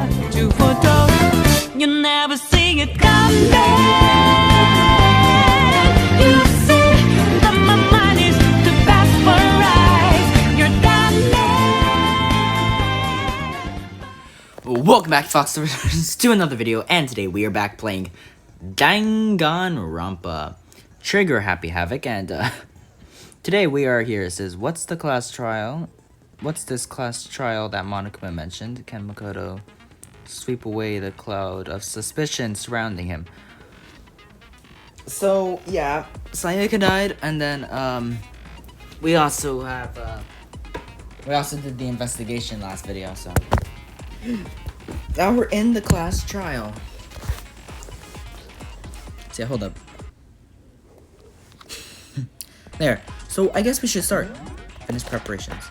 to photo. You never see it coming. You see that my mind is the best for eyes. You're done. Welcome back, Fox, to another video, and today we are back playing Danganronpa. Trigger Happy Havoc, and today we are here. It says, what's the class trial? What's this class trial that Monokuma mentioned? Can Makoto sweep away the cloud of suspicion surrounding him? So, yeah, Sayaka died, and then, we also did the investigation last video, so. Now we're in the class trial. See, hold up. There. So, I guess we should start. Finish preparations.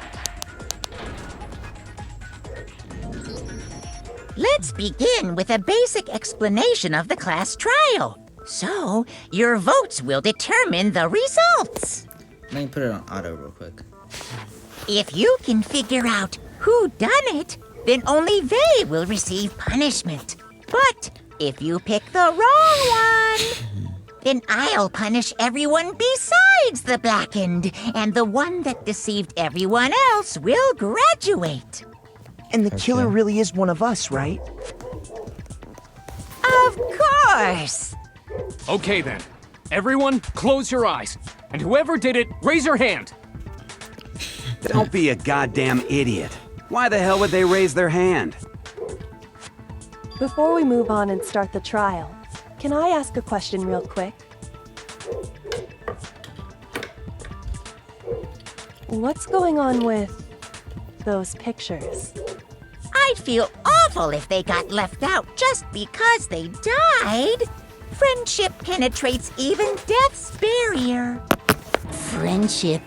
Let's begin with a basic explanation of the class trial. So, your votes will determine the results. Let me put it on auto real quick. If you can figure out who done it, then only they will receive punishment. But if you pick the wrong one, then I'll punish everyone besides the blackened, and the one that deceived everyone else will graduate. And the killer really is one of us, right? Of course! Okay then. Everyone, close your eyes. And whoever did it, raise your hand. Don't be a goddamn idiot. Why the hell would they raise their hand? Before we move on and start the trial, can I ask a question real quick? What's going on with those pictures? I'd feel awful if they got left out just because they died. Friendship penetrates even death's barrier. Friendship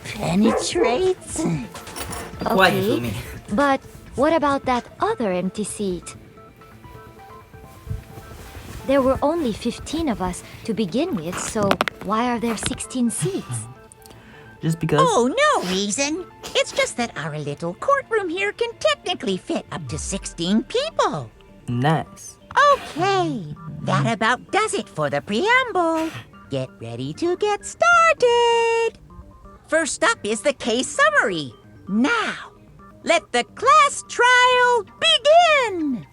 penetrates? Okay, but what about that other empty seat? There were only 15 of us to begin with, so why are there 16 seats? Just because. Oh, no reason. It's just that our little courtroom here can technically fit up to 16 people. Nice. Okay, that about does it for the preamble. Get ready to get started. First up is the case summary. Now, let the class trial begin!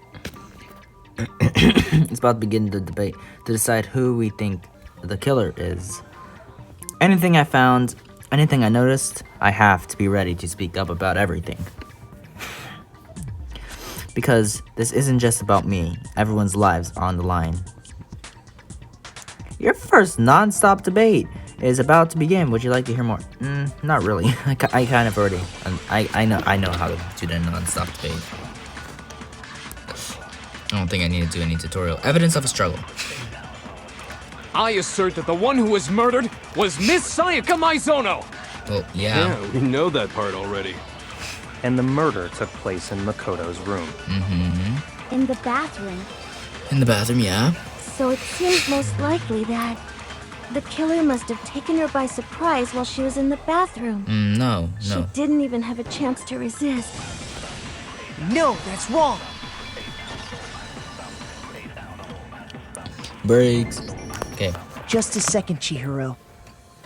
It's about to begin the debate to decide who we think the killer is. Anything I found, anything I noticed, I have to be ready to speak up about everything. Because this isn't just about me. Everyone's lives are on the line. Your first non-stop debate is about to begin. Would you like to hear more? Not really. I kind of already. I know how to do the non-stop debate. I don't think I need to do any tutorial. Evidence of a struggle. I assert that the one who was murdered was Miss Sayaka Maizono. Well, yeah. Yeah, we know that part already. And the murder took place in Makoto's room. In the bathroom. In the bathroom, yeah. So it seems most likely that the killer must have taken her by surprise while she was in the bathroom. No. She didn't even have a chance to resist. No, that's wrong. Breaks. Okay. Just a second, Chihiro.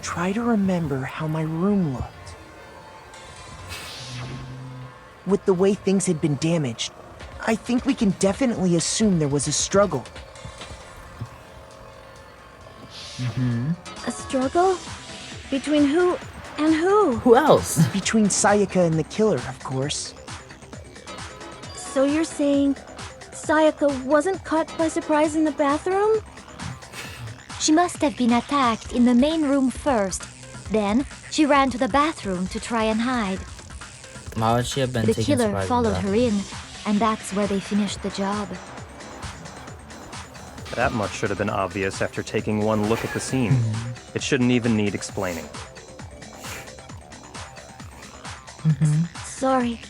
Try to remember how my room looked. With the way things had been damaged, I think we can definitely assume there was a struggle. A struggle? Between who and who? Who else? Between Sayaka and the killer, of course. So you're saying Sayaka wasn't caught by surprise in the bathroom? She must have been attacked in the main room first. Then she ran to the bathroom to try and hide. Why would she have been The taken killer by followed the- her in, and that's where they finished the job. That much should have been obvious after taking one look at the scene. It shouldn't even need explaining. Sorry.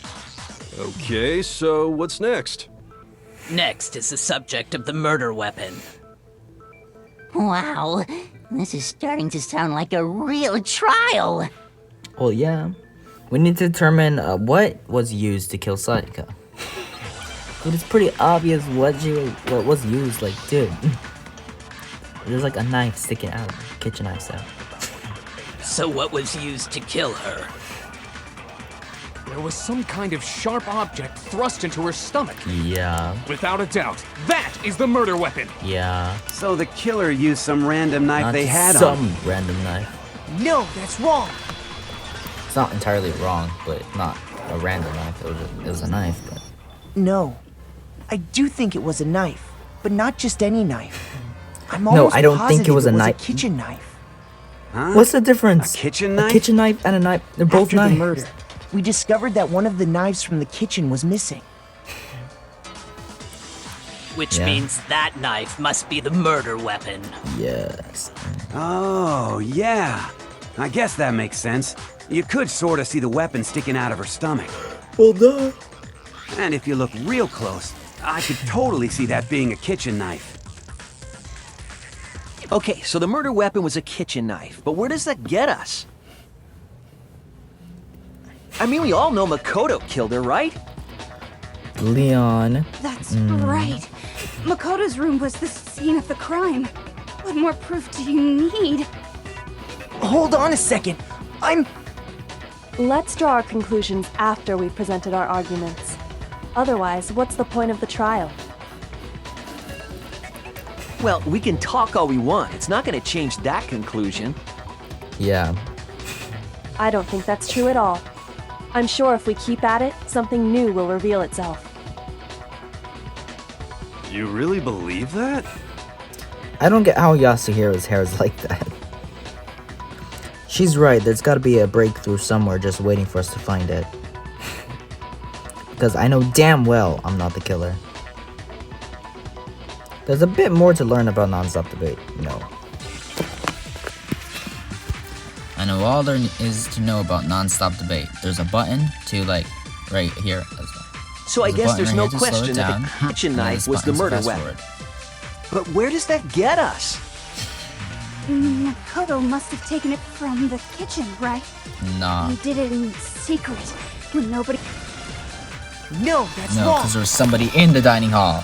Okay, so what's next? Next is the subject of the murder weapon. Wow, this is starting to sound like a real trial. Well, yeah. We need to determine what was used to kill Sayaka. Dude, it's pretty obvious what was used. Like, dude, there's like a knife sticking out, kitchen knife. So what was used to kill her? There was some kind of sharp object thrust into her stomach. Yeah. Without a doubt, that is the murder weapon. Yeah. So the killer used some random knife Not they had on. some random knife. No, that's wrong. It's not entirely wrong, but not a random knife. It was a knife, but. No. I do think it was a knife, but not just any knife. I'm No, almost I don't think it positive was a knife. A kitchen knife. Huh? What's the difference? A kitchen knife? A kitchen knife and a knife. They're both After knives. the murder, we discovered that one of the knives from the kitchen was missing. Which Yeah. means that knife must be the murder weapon. Yes. Oh, yeah. I guess that makes sense. You could sort of see the weapon sticking out of her stomach. Well, duh. And if you look real close, I could totally see that being a kitchen knife. Okay, so the murder weapon was a kitchen knife, but where does that get us? I mean, we all know Makoto killed her, right? Leon. That's right. Makoto's room was the scene of the crime. What more proof do you need? Hold on a second. Let's draw our conclusions after we've presented our arguments. Otherwise, what's the point of the trial? Well, we can talk all we want. It's not going to change that conclusion. Yeah. I don't think that's true at all. I'm sure if we keep at it, something new will reveal itself. You really believe that? I don't get how Yasuhiro's hair is like that. She's right, there's gotta be a breakthrough somewhere just waiting for us to find it. Because I know damn well I'm not the killer. There's a bit more to learn about non-stop debate, you know. I know all there is to know about non-stop debate. There's a button to, like, right here. So I guess there's no question that down, the kitchen and then knife this was the button to murder fast weapon. forward. But where does that get us? Makoto must have taken it from the kitchen, right? Nah. He did it in secret, when nobody... No, that's No, wrong. because there was somebody in the dining hall.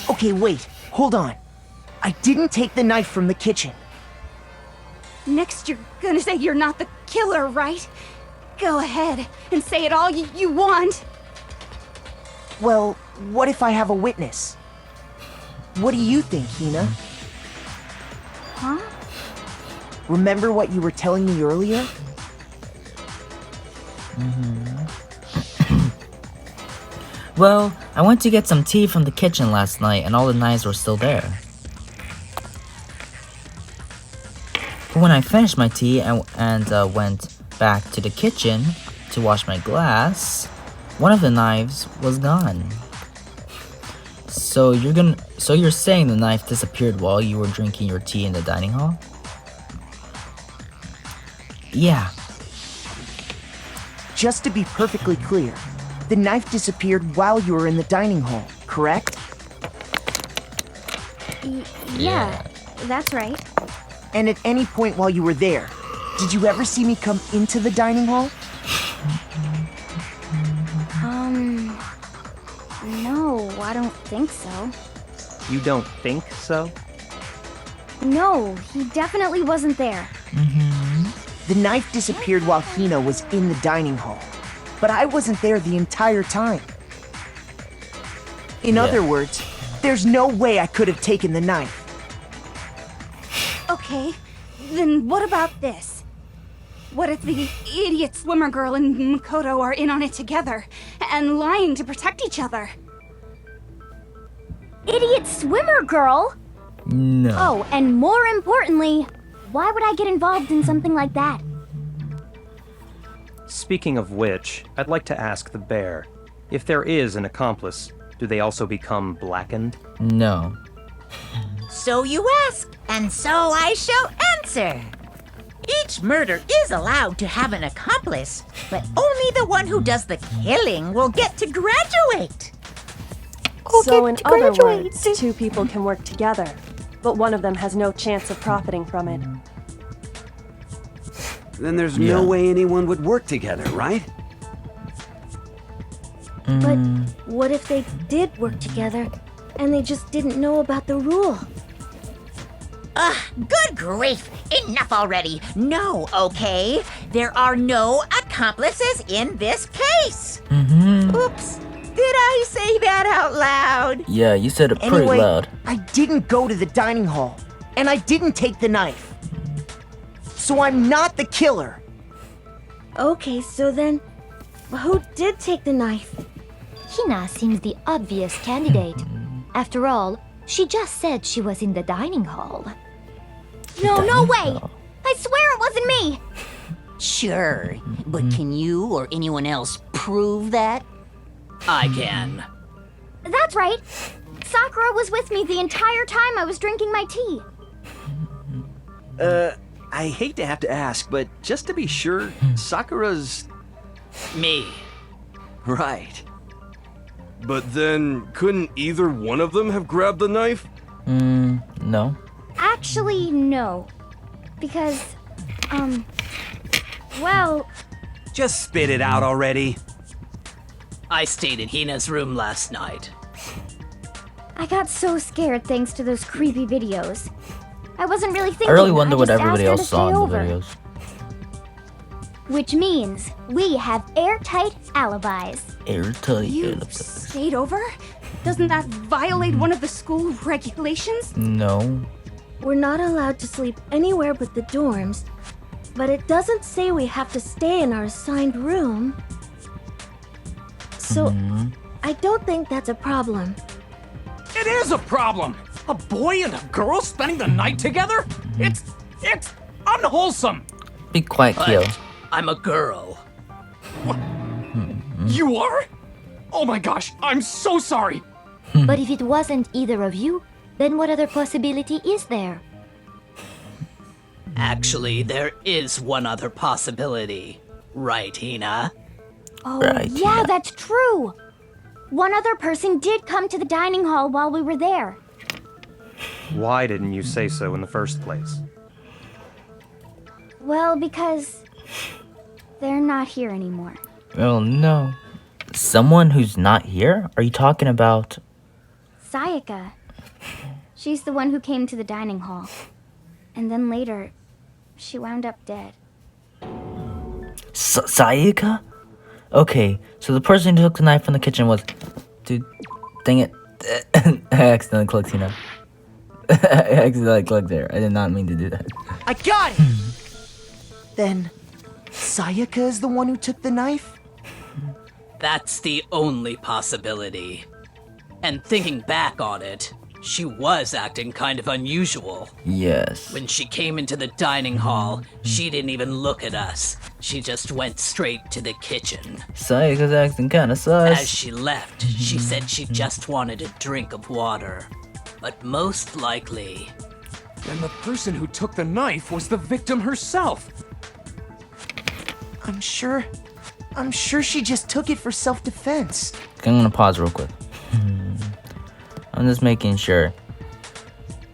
Okay, wait. Hold on. I didn't take the knife from the kitchen. Next you're gonna say you're not the killer, right? Go ahead and say it all you want. Well, what if I have a witness? What do you think, Hina? Huh? Remember what you were telling me earlier? Well, I went to get some tea from the kitchen last night and all the knives were still there. But when I finished my tea and went back to the kitchen to wash my glass, one of the knives was gone. So you're saying the knife disappeared while you were drinking your tea in the dining hall? Yeah. Just to be perfectly clear, the knife disappeared while you were in the dining hall, correct? Yeah, that's right. And at any point while you were there, did you ever see me come into the dining hall? No, I don't think so. You don't think so? No, he definitely wasn't there. The knife disappeared while Hina was in the dining hall, but I wasn't there the entire time. In other words, there's no way I could have taken the knife. Okay, then what about this? What if the idiot swimmer girl and Makoto are in on it together, and lying to protect each other? Idiot swimmer girl? No. Oh, and more importantly, why would I get involved in something like that? Speaking of which, I'd like to ask the bear, if there is an accomplice, do they also become blackened? No. So you ask, and so I shall answer. Each murder is allowed to have an accomplice, but only the one who does the killing will get to graduate. So in other words, two people can work together, but one of them has no chance of profiting from it. Then there's no way anyone would work together, right? But what if they did work together and they just didn't know about the rule? Good grief! Enough already! No, okay? There are no accomplices in this case! Oops! Did I say that out loud? Yeah, you said it pretty Anyway, loud. I didn't go to the dining hall, and I didn't take the knife. So I'm not the killer. Okay, so then, who did take the knife? Hina seems the obvious candidate. After all, she just said she was in the dining hall. No way! I swear it wasn't me! Sure, but can you or anyone else prove that? I can. That's right! Sakura was with me the entire time I was drinking my tea. I hate to have to ask, but just to be sure, Sakura's... Me. Right. But then, couldn't either one of them have grabbed the knife? No. Actually, no. Because, well... Just spit it out already. I stayed in Hina's room last night. I got so scared thanks to those creepy videos. I wasn't really thinking. I really wonder what just everybody asked her else to saw in stay the over. videos. Which means we have airtight alibis. Airtight. You stayed over? Doesn't that violate one of the school regulations? No. We're not allowed to sleep anywhere but the dorms, but it doesn't say we have to stay in our assigned room. So, I don't think that's a problem. It is a problem! A boy and a girl spending the night together? It's unwholesome! Be quiet, Kyo. But I'm a girl. You are? Oh my gosh, I'm so sorry! But if it wasn't either of you, then what other possibility is there? Actually, there is one other possibility. Right, Hina? Oh, Right, yeah, yeah. that's true. One other person did come to the dining hall while we were there. Why didn't you say so in the first place? Well, because they're not here anymore. Oh no. Someone who's not here? Are you talking about... Sayaka. She's the one who came to the dining hall. And then later, she wound up dead. Sayaka? Okay, so the person who took the knife from the kitchen was... Dude, dang it. I accidentally clicked, you know. I accidentally clicked there. I did not mean to do that. I got it! Then, Sayaka is the one who took the knife? That's the only possibility. And thinking back on it, she was acting kind of unusual. Yes. When she came into the dining hall, she didn't even look at us. She just went straight to the kitchen. Sayaka's acting kinda sus. As she left, she said she just wanted a drink of water. But most likely... Then the person who took the knife was the victim herself! I'm sure she just took it for self-defense. I'm gonna pause real quick. I'm just making sure.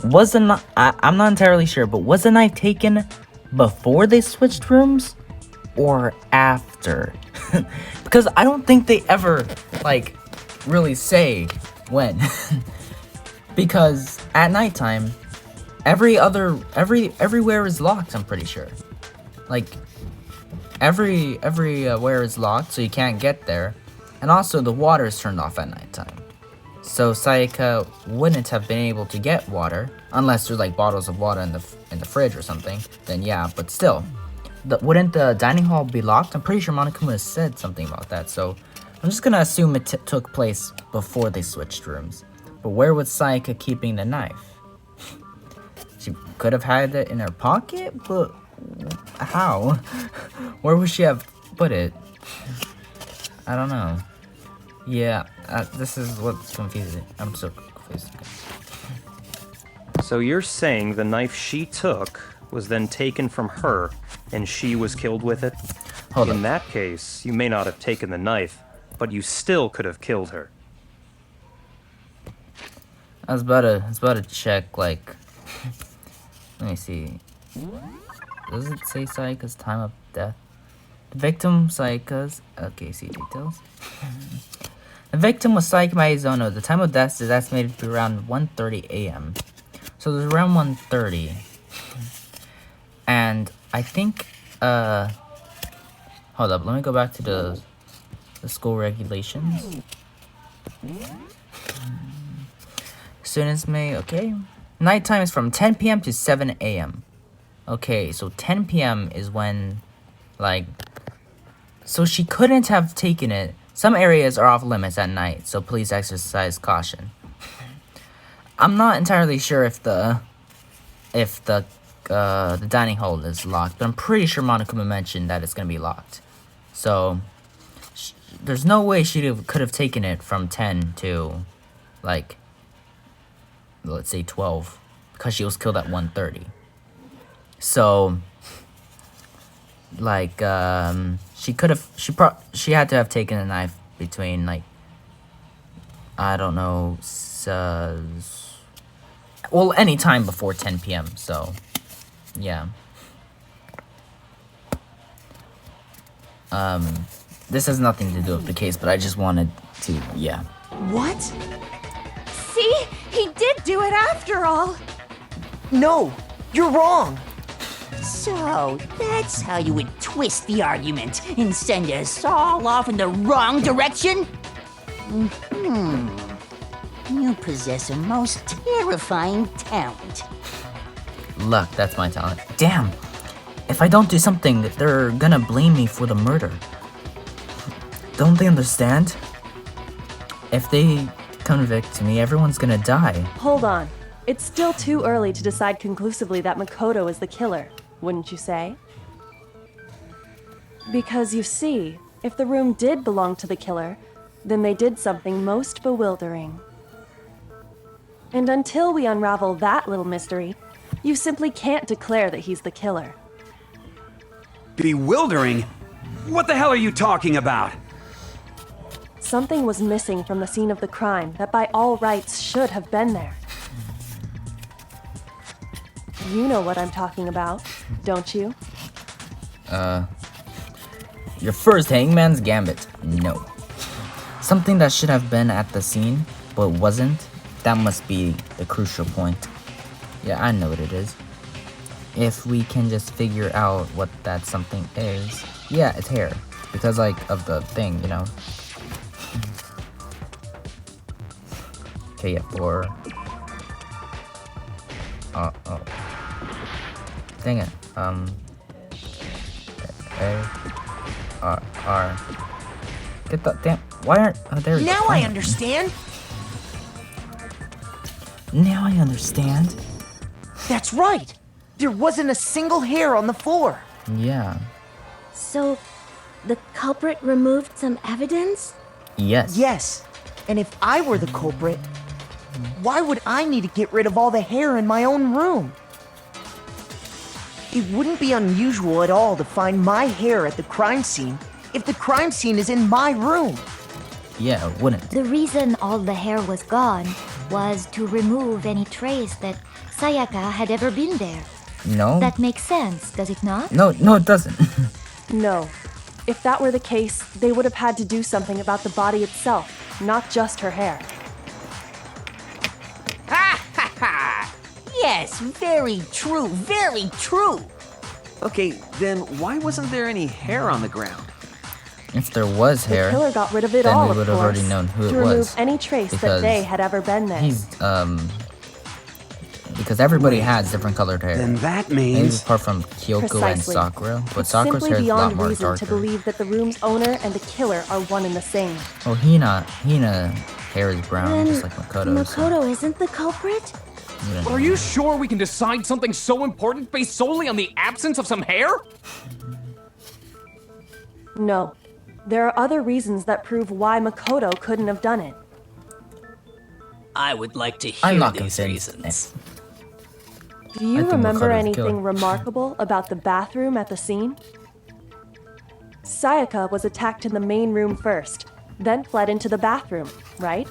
Was the knife... I'm not entirely sure, but was the knife taken before they switched rooms? Or after? Because I don't think they ever, like, really say when. Because at nighttime, everywhere is locked, I'm pretty sure. Like, everywhere is locked, so you can't get there. And also, the water is turned off at nighttime. So Sayaka wouldn't have been able to get water, unless there's like bottles of water in the fridge or something. Then yeah, but still, wouldn't the dining hall be locked? I'm pretty sure Monokuma said something about that. So I'm just gonna assume it took place before they switched rooms. But where was Sayaka keeping the knife? She could have had it in her pocket, but how? Where would she have put it? I don't know. Yeah, this is what's confusing. I'm so confused. So you're saying the knife she took was then taken from her, and she was killed with it? Hold In on. that case, you may not have taken the knife, but you still could have killed her. I was about to check, like, let me see. Does it say Sayaka's time of death? The victim, Sayaka's, okay, see details. The victim was psyched by Izono. The time of death is estimated to be around 1:30 a.m. So it was around 1:30. And I think, hold up, let me go back to the school regulations. Students may, okay. Nighttime is from 10 p.m. to 7 a.m. Okay, so 10 p.m. is when, like, so she couldn't have taken it. Some areas are off limits at night, so please exercise caution. I'm not entirely sure if the dining hall is locked, but I'm pretty sure Monokuma mentioned that it's gonna be locked. So there's no way she could have taken it from 10 to, like, let's say 12, because she was killed at 1:30. So, like, she had to have taken a knife between, like, I don't know, well, any time before 10 p.m., so, yeah. This has nothing to do with the case, but I just wanted to, yeah. What? See? He did do it after all. No, you're wrong. So, that's how you would twist the argument and send us all off in the wrong direction? You possess a most terrifying talent. Luck, that's my talent. Damn! If I don't do something, they're gonna blame me for the murder. Don't they understand? If they convict me, everyone's gonna die. Hold on. It's still too early to decide conclusively that Makoto is the killer, wouldn't you say? Because you see, if the room did belong to the killer, then they did something most bewildering. And until we unravel that little mystery, you simply can't declare that he's the killer. Bewildering? What the hell are you talking about? Something was missing from the scene of the crime that by all rights should have been there. You know what I'm talking about, don't you? Your first Hangman's Gambit. No. Something that should have been at the scene, but wasn't. That must be the crucial point. Yeah, I know what it is. If we can just figure out what that something is. Yeah, it's hair. Because, like, of the thing, you know? Okay, yeah, for... oh. Dang it. R. Get the damn... Why aren't... Oh, there we go. Now I understand. Now I understand. That's right. There wasn't a single hair on the floor. Yeah. So, the culprit removed some evidence? Yes. Yes. And if I were the culprit, why would I need to get rid of all the hair in my own room? It wouldn't be unusual at all to find my hair at the crime scene if the crime scene is in my room. Yeah, it wouldn't. The reason all the hair was gone was to remove any trace that Sayaka had ever been there. No. That makes sense, does it not? No, it doesn't. No. If that were the case, they would have had to do something about the body itself, not just her hair. Ha ha ha! Yes, very true, very true. Okay, then why wasn't there any hair on the ground? If there was hair, The killer got rid of it then all, we of would have course, already known who to it remove was. any trace that because they had ever been there. He's, because everybody has different colored hair. Then that Maybe means... apart from Kyoko Precisely. and Sakura, but It's Sakura's simply hair is a lot beyond more reason darker. to believe that the room's owner and the killer are one and the same. Oh, Hina hair is brown, Then just like Makoto's. Makoto isn't the culprit? Are you sure we can decide something so important based solely on the absence of some hair? No. There are other reasons that prove why Makoto couldn't have done it. I would like to I'm hear not these convinced. reasons. Do you think remember Makoto's the anything killer. remarkable about the bathroom at the scene? Sayaka was attacked in the main room first, then fled into the bathroom, right?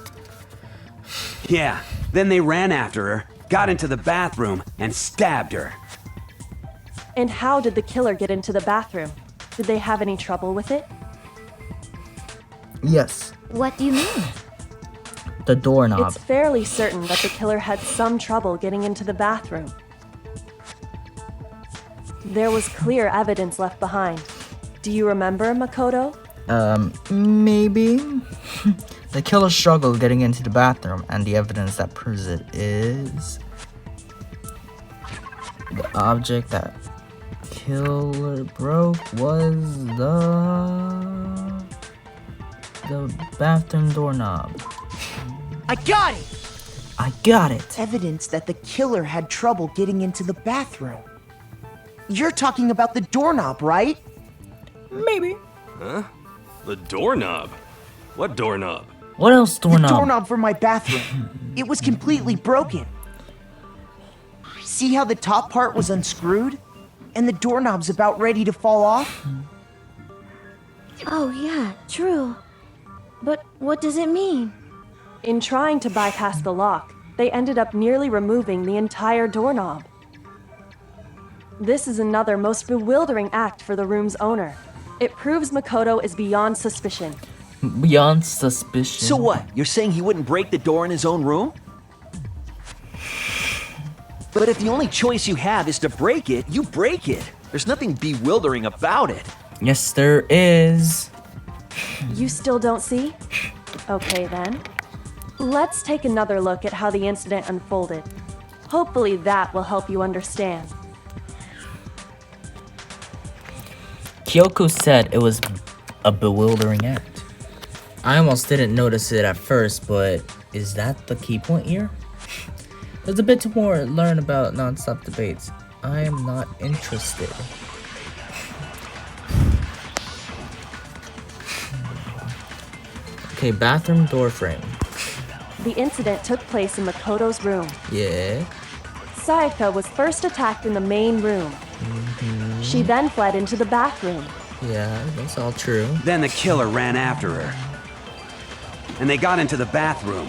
Yeah, then they ran after her, got into the bathroom, and stabbed her. And how did the killer get into the bathroom? Did they have any trouble with it? Yes, What do you mean? the doorknob. It's fairly certain that the killer had some trouble getting into the bathroom. There was clear evidence left behind. Do you remember, Makoto? Maybe. The killer struggled getting into the bathroom, and the evidence that proves it is the object that killer broke was the bathroom doorknob. I got it! I got it. Evidence that the killer had trouble getting into the bathroom. You're talking about the doorknob, right? Maybe. Huh? The doorknob? What doorknob? What else doorknob? The doorknob for my bathroom. It was completely broken. See how the top part was unscrewed? And the doorknob's about ready to fall off? Oh, yeah, true. But what does it mean? In trying to bypass the lock, they ended up nearly removing the entire doorknob. This is another most bewildering act for the room's owner. It proves Makoto is beyond suspicion. Beyond suspicion. So what? You're saying he wouldn't break the door in his own room? But if the only choice you have is to break it, you break it. There's nothing bewildering about it. Yes, there is. You still don't see? Okay then. Let's take another look at how the incident unfolded. Hopefully that will help you understand. Kyoko said it was a bewildering act. I almost didn't notice it at first, but is that the key point here? There's a bit more to learn about non-stop debates. I am not interested. Okay, bathroom door frame. The incident took place in Makoto's room. Yeah. Sayaka was first attacked in the main room. She then fled into the bathroom. Yeah, that's all true. Then the killer ran after her. And they got into the bathroom.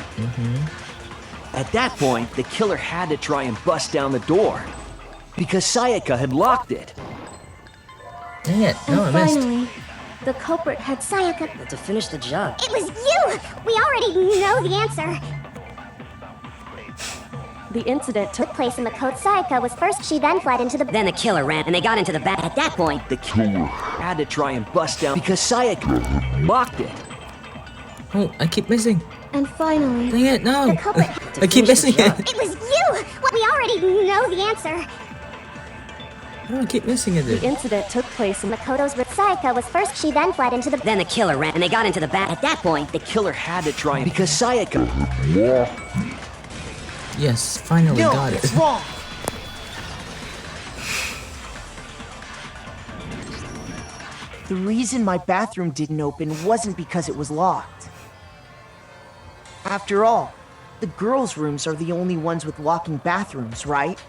At that point, the killer had to try and bust down the door. Because Sayaka had locked it. Dang it, no, I And missed. finally, the culprit had Sayaka. To finish the job. It was you! We already know the answer. The incident took Place in the code. Sayaka was first. She then fled into the. Then the killer ran, and they got into the bath. At that point, The killer had to try and bust down because Sayaka locked it. Oh, I keep missing. And finally, Dang it, no. the culprit. I keep missing it. It was you! We already know the answer. How do I keep missing it? The incident took place in Makoto's room. Sayaka was first. She then fled into the. then the killer ran, and they got into the bath. At that point, The killer had to try and because Sayaka. Yes, finally No, got it. it's wrong. The reason my bathroom didn't open wasn't because it was locked. After all, the girls' rooms are the only ones with locking bathrooms, right?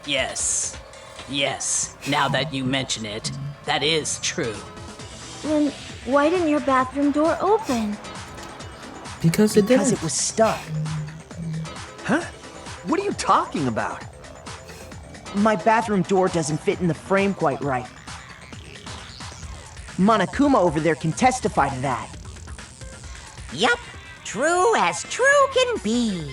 Yes. Yes. Now that you mention it, that is true. Then why didn't your bathroom door open? Because it Because didn't. it was stuck. Huh? What are you talking about? My bathroom door doesn't fit in the frame quite right. Monokuma over there can testify to that. Yup, true as true can be.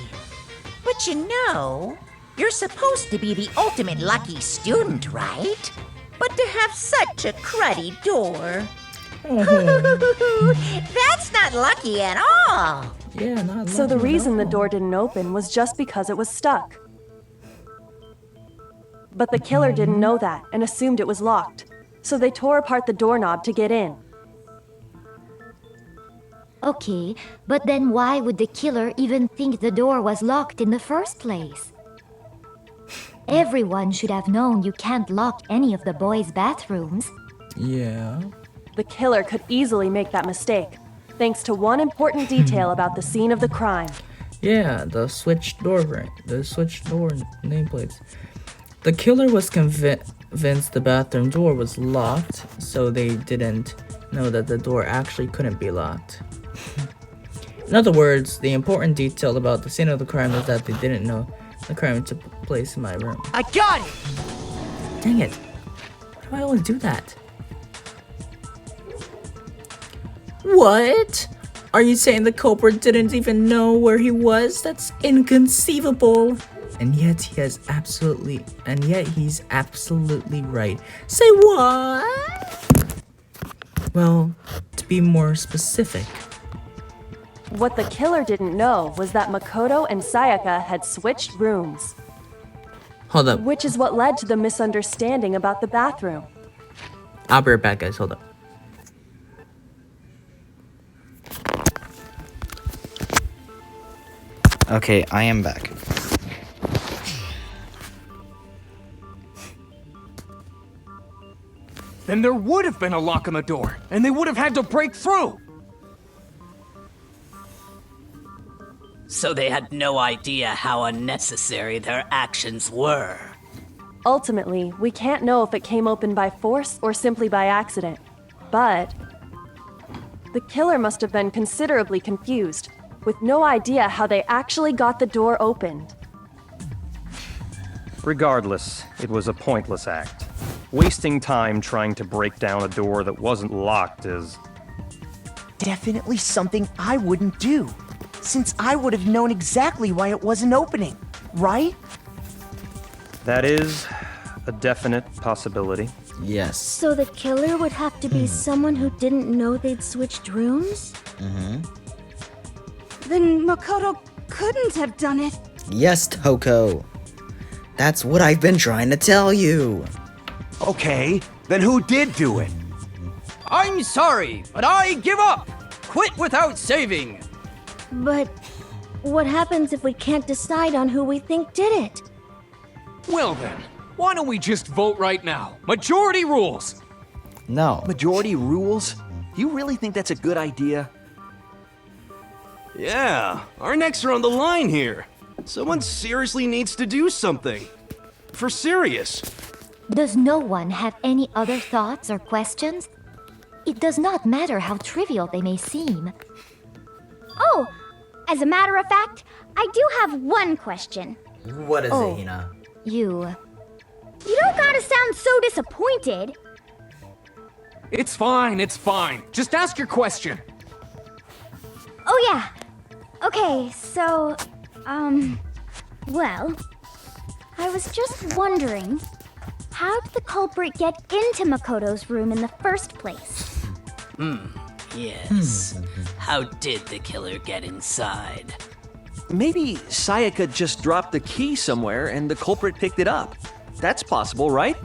But you know, you're supposed to be the ultimate lucky student, right? But to have such a cruddy door. That's not lucky at all. Yeah, not So the lucky at reason the all. door didn't open was just because it was stuck. But the killer didn't know that and assumed it was locked. So they tore apart the doorknob to get in. Okay, but then why would the killer even think the door was locked in the first place? Everyone should have known you can't lock any of the boys' bathrooms. Yeah. The killer could easily make that mistake, thanks to one important detail about the scene of the crime. Yeah, the switch door nameplates. The killer was convinced the bathroom door was locked, so they didn't know that the door actually couldn't be locked. In other words, the important detail about the scene of the crime is that they didn't know the crime took place in my room. I got it! Dang it. Why do I always do that? What? Are you saying the culprit didn't even know where he was? That's inconceivable. And yet he's absolutely right. Say what? Well, to be more specific. What the killer didn't know was that Makoto and Sayaka had switched rooms. Hold up. Which is what led to the misunderstanding about the bathroom. I'll be right back, guys. Hold up. Okay, I am back. Then there would have been a lock on the door, and they would have had to break through. So they had no idea how unnecessary their actions were. Ultimately, we can't know if it came open by force or simply by accident. But the killer must have been considerably confused, with no idea how they actually got the door opened. Regardless, it was a pointless act. Wasting time trying to break down a door that wasn't locked is... Definitely something I wouldn't do, since I would have known exactly why it wasn't opening, right? That is a definite possibility. Yes. So the killer would have to be someone who didn't know they'd switched rooms? Then Makoto couldn't have done it. Yes, Toko. That's what I've been trying to tell you. Okay, then who did do it? I'm sorry, but I give up! Quit without saving! But what happens if we can't decide on who we think did it? Well then, why don't we just vote right now? Majority rules! No. Majority rules? You really think that's a good idea? Yeah, our necks are on the line here. Someone seriously needs to do something. For serious. Does no one have any other thoughts or questions? It does not matter how trivial they may seem. Oh, as a matter of fact, I do have one question. What is it, Hina? You don't gotta sound so disappointed. It's fine, it's fine. Just ask your question. Oh yeah. Okay, so, well, I was just wondering, how did the culprit get into Makoto's room in the first place? Yes. How did the killer get inside? Maybe Sayaka just dropped the key somewhere and the culprit picked it up. That's possible, right?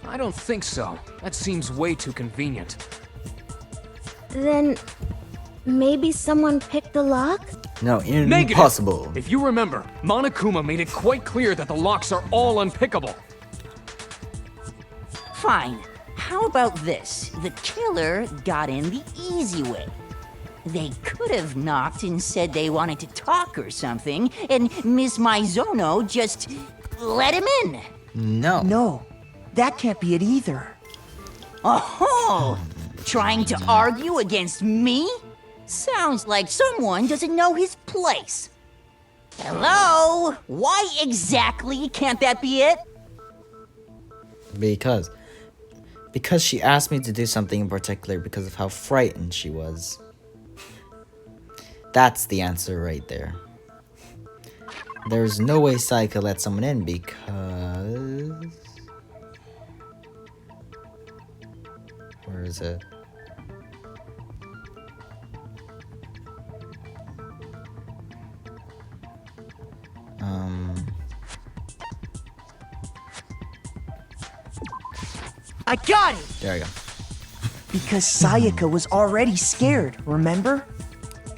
I don't think so. That seems way too convenient. Then maybe someone picked the lock? No, Negative. impossible. If you remember, Monokuma made it quite clear that the locks are all unpickable. Fine. How about this? The killer got in the easy way. They could have knocked and said they wanted to talk or something, and Miss Maizono just let him in. No. No, that can't be it either. Oh, trying to argue against me? Sounds like someone doesn't know his place. Hello? Why exactly can't that be it? Because she asked me to do something in particular because of how frightened she was. That's the answer right there. There's no way Sayaka let someone in because... Where is it? I got it! There we go. Because Sayaka was already scared, remember?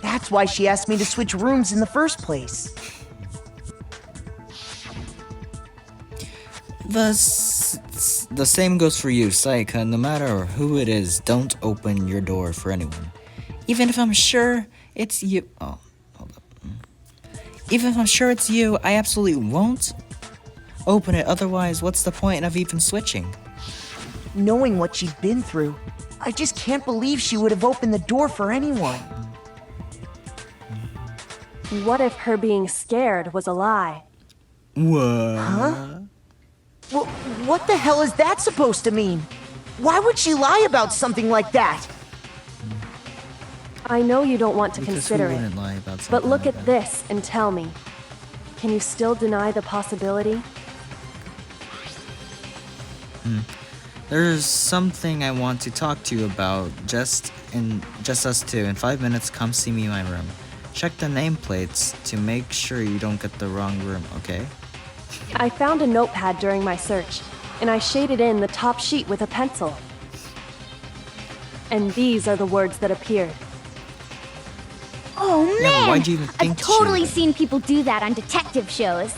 That's why she asked me to switch rooms in the first place. The same goes for you, Sayaka. No matter who it is, don't open your door for anyone. Even if I'm sure it's you... Oh, hold up. Even if I'm sure it's you, I absolutely won't open it. Otherwise, what's the point of even switching? Knowing what she'd been through, I just can't believe she would have opened the door for anyone. What if her being scared was a lie? What? Huh? Well, what the hell is that supposed to mean? Why would she lie about something like that? I know you don't want to Because consider we it, wouldn't lie about but something look like at that. this and tell me. Can you still deny the possibility? There's something I want to talk to you about. Just us two. In 5 minutes, come see me in my room. Check the nameplates to make sure you don't get the wrong room, okay? I found a notepad during my search, and I shaded in the top sheet with a pencil. And these are the words that appeared. Oh Yeah, but man! why'd you even think I've to totally shade it? seen people do that on detective shows.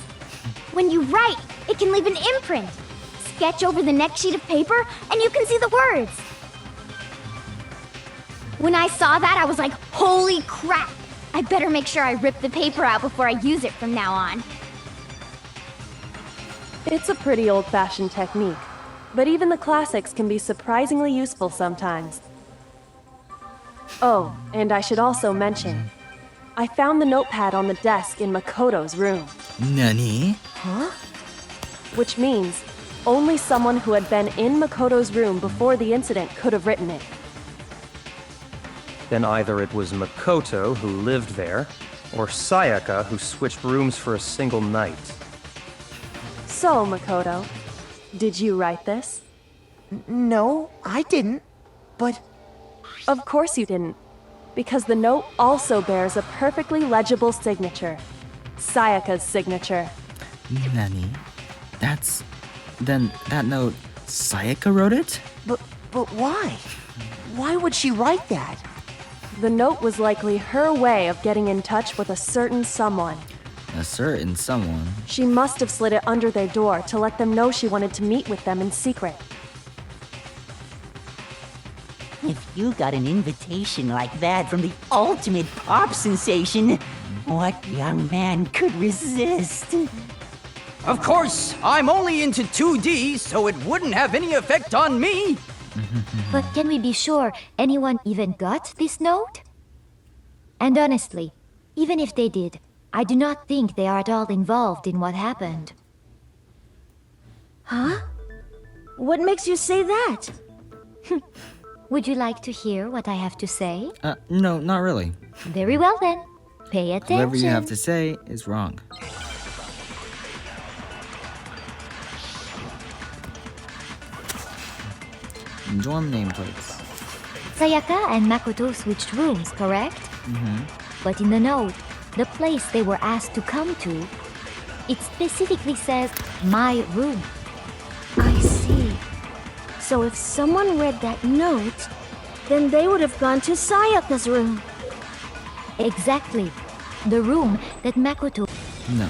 When you write, it can leave an imprint. Sketch over the next sheet of paper, and you can see the words. When I saw that, I was like, holy crap! I better make sure I rip the paper out before I use it from now on. It's a pretty old-fashioned technique, but even the classics can be surprisingly useful sometimes. Oh, and I should also mention, I found the notepad on the desk in Makoto's room, Nani? Huh? Which means only someone who had been in Makoto's room before the incident could have written it. Then either it was Makoto who lived there, or Sayaka who switched rooms for a single night. So, Makoto, did you write this? No, I didn't. But Of course you didn't, because the note also bears a perfectly legible signature. Sayaka's signature. Nani? Then that note, Sayaka wrote it? but why? Why would she write that? The note was likely her way of getting in touch with a certain someone. A certain someone. She must have slid it under their door to let them know she wanted to meet with them in secret. If you got an invitation like that from the ultimate pop sensation, what young man could resist? Of course, I'm only into 2D, so it wouldn't have any effect on me. But can we be sure anyone even got this note? And honestly, even if they did, I do not think they are at all involved in what happened. Huh? What makes you say that? Would you like to hear what I have to say? No, not really. Very well then. Pay attention. Whatever you have to say is wrong. Dorm nameplates. Sayaka and Makoto switched rooms, correct? But in the note, the place they were asked to come to, it specifically says, my room. I see. So if someone read that note, then they would have gone to Sayaka's room. Exactly. The room that Makoto... No.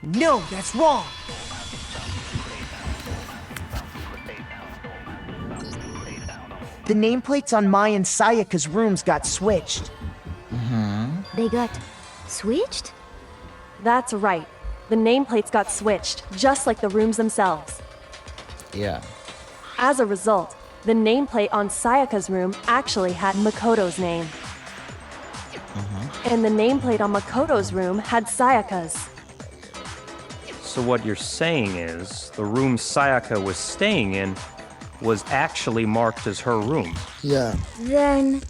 No, that's wrong. The nameplates on Mai and Sayaka's rooms got switched. They got switched? That's right. The nameplates got switched, just like the rooms themselves. Yeah. As a result, the nameplate on Sayaka's room actually had Makoto's name. And the nameplate on Makoto's room had Sayaka's. So what you're saying is, the room Sayaka was staying in was actually marked as her room. Yeah. Then,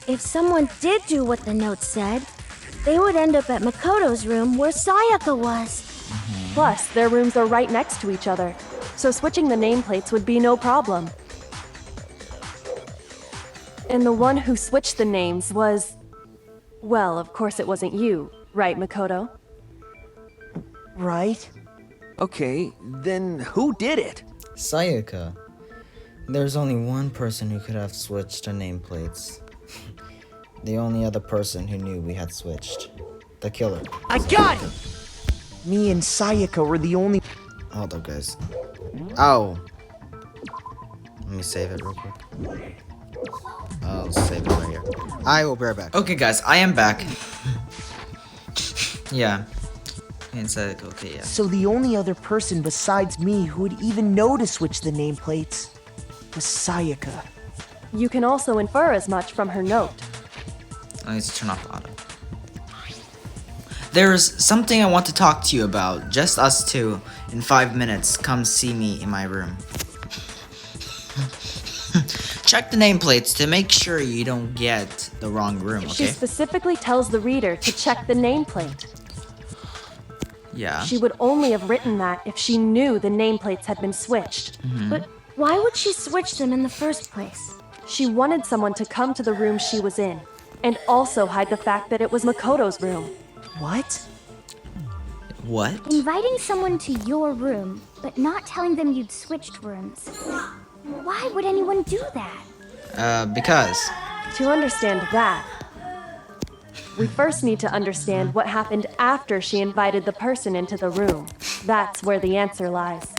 if someone did do what the note said, they would end up at Makoto's room where Sayaka was. Plus, their rooms are right next to each other, so switching the nameplates would be no problem. And the one who switched the names was... Well, of course it wasn't you, right, Makoto? Right? Okay, then who did it? Sayaka. There's only one person who could have switched the nameplates. The only other person who knew we had switched. The killer. I got it! Me and Sayaka were the only... Hold up, guys. Ow! Let me save it real quick. I'll save it right here. I will be right back. Okay, guys, I am back. Yeah. And Sayaka, okay, yeah. So the only other person besides me who would even know to switch the nameplates was Sayaka. You can also infer as much from her note. I need to turn off auto. There's something I want to talk to you about. Just us two. In 5 minutes, come see me in my room. check the nameplates to make sure you don't get the wrong room, She okay? specifically tells the reader to check the nameplate. Yeah. She would only have written that if she knew the nameplates had been switched. But why would she switch them in the first place? She wanted someone to come to the room she was in, and also hide the fact that it was Makoto's room. What? What? Inviting someone to your room, but not telling them you'd switched rooms. Why would anyone do that? Because. To understand that, we first need to understand what happened after she invited the person into the room. That's where the answer lies.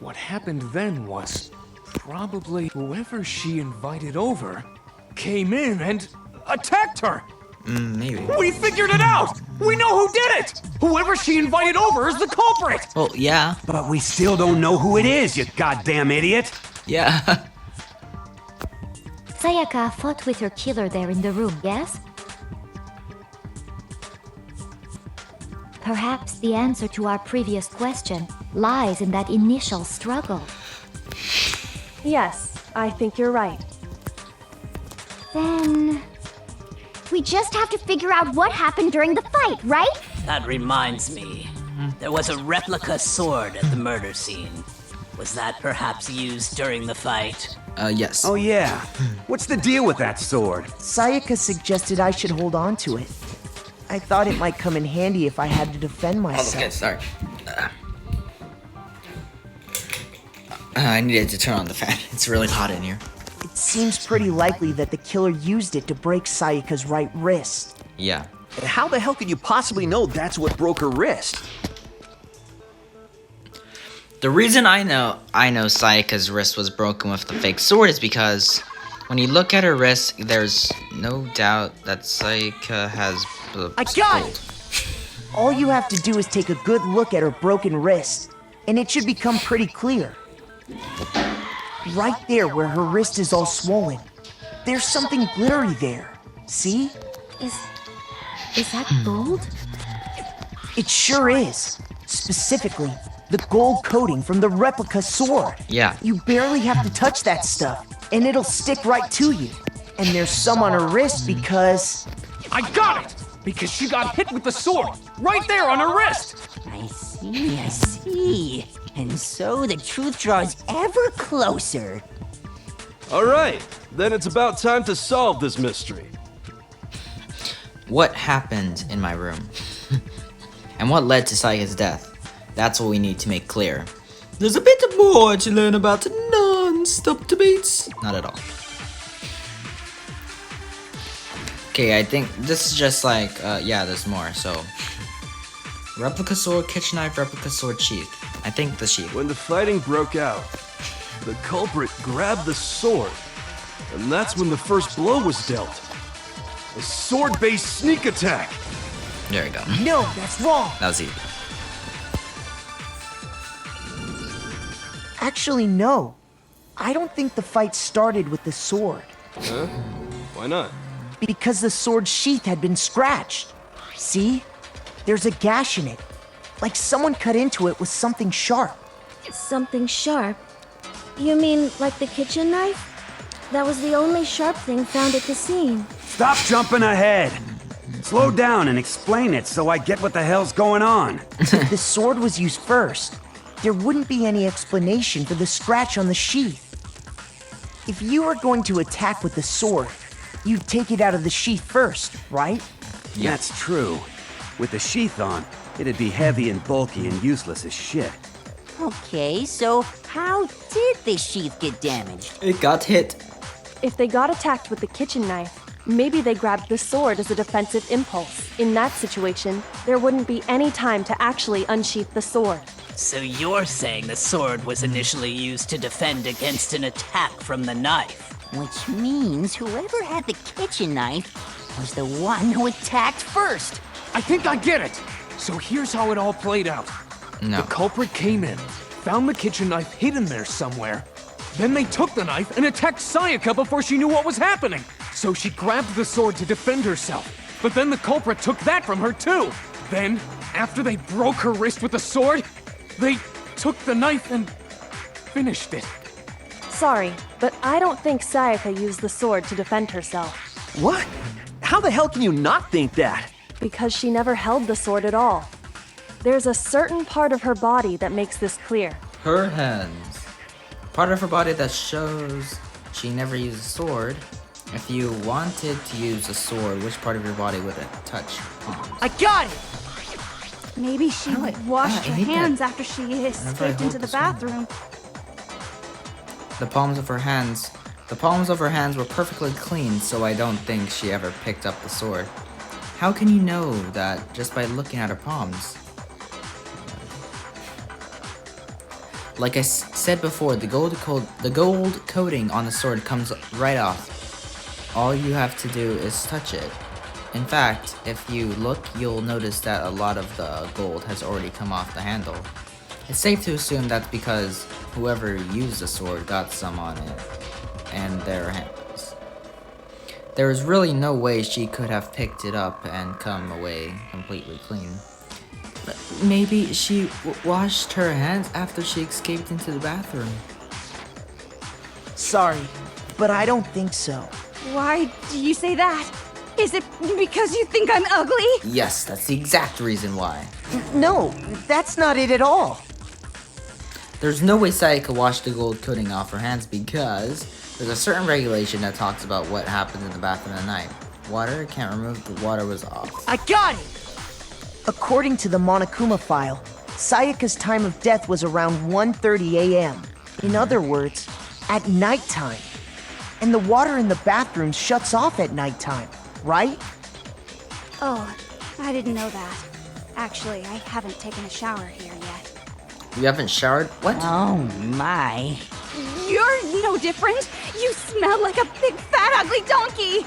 What happened then was probably whoever she invited over came in and attacked her. Maybe. We figured it out! We know who did it! Whoever she invited over is the culprit! Well, yeah. But we still don't know who it is, you goddamn idiot! Yeah. Sayaka fought with her killer there in the room, yes? Perhaps the answer to our previous question lies in that initial struggle. Yes, I think you're right. Then... we just have to figure out what happened during the fight, right? That reminds me. There was a replica sword at the murder scene. Was that perhaps used during the fight? Yes. Oh yeah. What's the deal with that sword? Sayaka suggested I should hold on to it. I thought it might come in handy if I had to defend myself. Okay, sorry. I needed to turn on the fan. It's really hot in here. It seems pretty likely that the killer used it to break Sayaka's right wrist. Yeah. How the hell could you possibly know that's what broke her wrist? The reason I know Sayaka's wrist was broken with the fake sword is because when you look at her wrist, there's no doubt that Sayaka has I got it! All you have to do is take a good look at her broken wrist, and it should become pretty clear. Right there where her wrist is all swollen, there's something glittery there. See? Is that gold? It sure is. Specifically, the gold coating from the replica sword. Yeah. You barely have to touch that stuff, and it'll stick right to you. And there's some on her wrist because... I got it! Because she got hit with the sword! Right there on her wrist! I see. And so the truth draws ever closer. Alright, then it's about time to solve this mystery. What happened in my room? And what led to Sayaka's death? That's what we need to make clear. There's a bit more to learn about the non-stop debates. Not at all. Okay, I think this is just like, yeah, there's more, so. Replica sword, kitchen knife, replica sword, sheath. I think the sheath. When the fighting broke out, the culprit grabbed the sword, and that's when the first blow was dealt. A sword-based sneak attack! There we go. No, that's wrong! That was easy. Actually, no. I don't think the fight started with the sword. Huh? Why not? Because the sword's sheath had been scratched. See? There's a gash in it. Like someone cut into it with something sharp. Something sharp? You mean like the kitchen knife? That was the only sharp thing found at the scene. Stop jumping ahead! Slow down and explain it so I get what the hell's going on. If the sword was used first, there wouldn't be any explanation for the scratch on the sheath. If you were going to attack with the sword, you'd take it out of the sheath first, right? Yeah. That's true. With the sheath on, it'd be heavy and bulky and useless as shit. Okay, so how did the sheath get damaged? It got hit. If they got attacked with the kitchen knife, maybe they grabbed the sword as a defensive impulse. In that situation, there wouldn't be any time to actually unsheath the sword. So you're saying the sword was initially used to defend against an attack from the knife? Which means whoever had the kitchen knife was the one who attacked first. I think I get it! So here's how it all played out. No. The culprit came in, found the kitchen knife hidden there somewhere. Then they took the knife and attacked Sayaka before she knew what was happening. So she grabbed the sword to defend herself. But then the culprit took that from her too. Then, after they broke her wrist with the sword, they took the knife and finished it. sorry, but I don't think Sayaka used the sword to defend herself. What? How the hell can you not think that? Because she never held the sword at all. There's a certain part of her body that makes this clear. Her hands. Part of her body that shows she never used a sword. If you wanted to use a sword, which part of your body would it touch? Palms. I got it! Maybe she washed her hands after she escaped into the bathroom. The palms of her hands were perfectly clean, so I don't think she ever picked up the sword. How can you know that just by looking at her palms? Like I said before, the gold coating on the sword comes right off. All you have to do is touch it. In fact, if you look, you'll notice that a lot of the gold has already come off the handle. It's safe to assume that's because whoever used the sword got some on it and their hands. There is really no way she could have picked it up and come away completely clean. But maybe she washed her hands after she escaped into the bathroom. Sorry, but I don't think so. Why do you say that? Is it because you think I'm ugly? Yes, that's the exact reason why. No, that's not it at all. There's no way Sayaka washed the gold coating off her hands because there's a certain regulation that talks about what happens in the bathroom at night. Water can't remove the water was off. I got it! According to the Monokuma file, Sayaka's time of death was around 1:30 a.m. In other words, at nighttime. And the water in the bathroom shuts off at nighttime, right? Oh, I didn't know that. Actually, I haven't taken a shower here yet. You haven't showered? What? Oh my. You're no different. You smell like a big fat ugly donkey.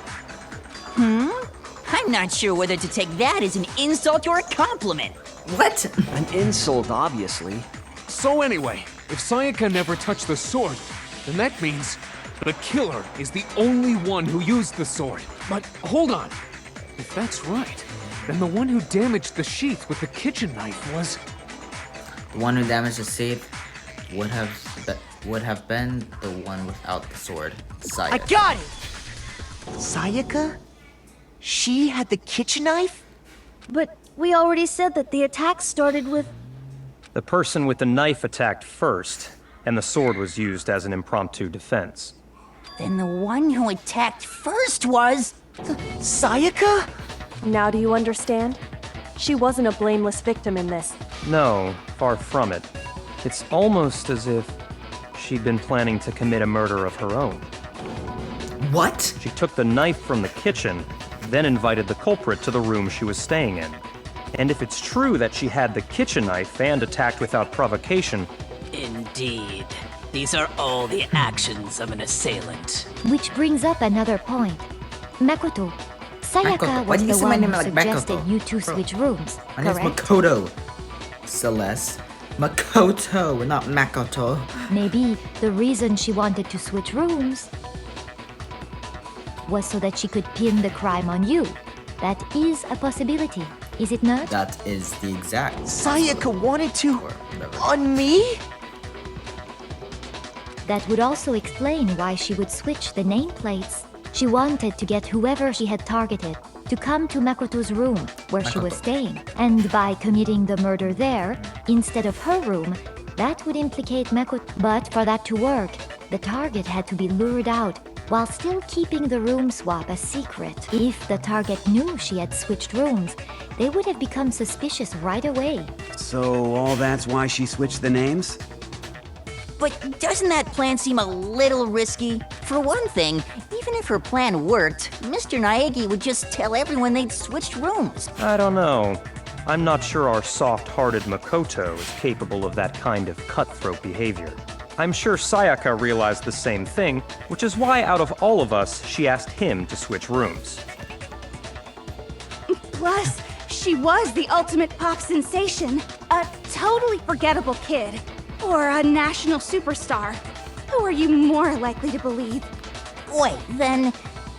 I'm not sure whether to take that as an insult or a compliment. What? An insult, obviously. So anyway, if Sayaka never touched the sword, then that means the killer is the only one who used the sword. But hold on. If that's right, then the one who damaged the sheath with the kitchen knife was... The one who damaged the safe would have been the one without the sword, Sayaka. I got it! Sayaka? She had the kitchen knife? But we already said that the attack started with... The person with the knife attacked first, and the sword was used as an impromptu defense. Then the one who attacked first was... Sayaka? Now do you understand? She wasn't a blameless victim in this. No, far from it. It's almost as if she'd been planning to commit a murder of her own. What? She took the knife from the kitchen, then invited the culprit to the room she was staying in. And if it's true that she had the kitchen knife and attacked without provocation... Indeed. These are all the actions of an assailant. Which brings up another point. Makoto, Sayaka Makoto. Why was do you the say my one name who like suggested Makoto? you two switch rooms, My name's correct? Makoto. Celeste. Makoto, not Makoto. Maybe the reason she wanted to switch rooms was so that she could pin the crime on you. That is a possibility, is it not? That is the exact. Sayaka wanted to... Or whatever. on me? That would also explain why she would switch the nameplates. She wanted to get whoever she had targeted to come to Makoto's room where she was staying. And by committing the murder there, instead of her room, that would implicate Makoto. But for that to work, the target had to be lured out while still keeping the room swap a secret. If the target knew she had switched rooms, they would have become suspicious right away. So all that's why she switched the names? But doesn't that plan seem a little risky? For one thing, even if her plan worked, Mr. Naegi would just tell everyone they'd switched rooms. I don't know. I'm not sure our soft-hearted Makoto is capable of that kind of cutthroat behavior. I'm sure Sayaka realized the same thing, which is why out of all of us, she asked him to switch rooms. Plus, she was the ultimate pop sensation. A totally forgettable kid. Or a national superstar. Who are you more likely to believe? Wait, then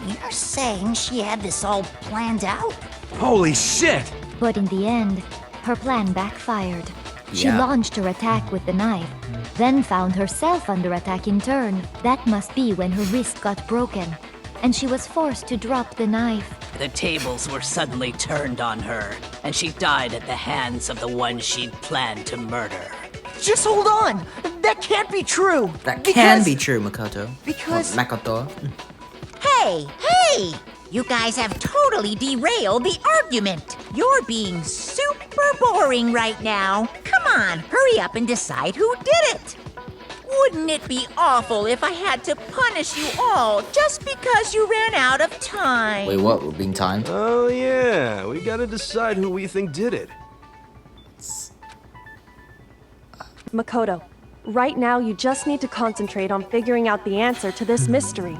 you're saying she had this all planned out? Holy shit! But in the end, her plan backfired. She Yeah. launched her attack with the knife, then found herself under attack in turn. That must be when her wrist got broken, and she was forced to drop the knife. The tables were suddenly turned on her, and she died at the hands of the one she'd planned to murder. Just hold on! That can't be true! That can be true, Makoto. Because- Well, Makoto. Hey, hey! You guys have totally derailed the argument. You're being super boring right now. Come on, hurry up and decide who did it. Wouldn't it be awful if I had to punish you all just because you ran out of time? Wait, what? We're being timed? Oh yeah, we gotta decide who we think did it. Makoto, right now you just need to concentrate on figuring out the answer to this mystery.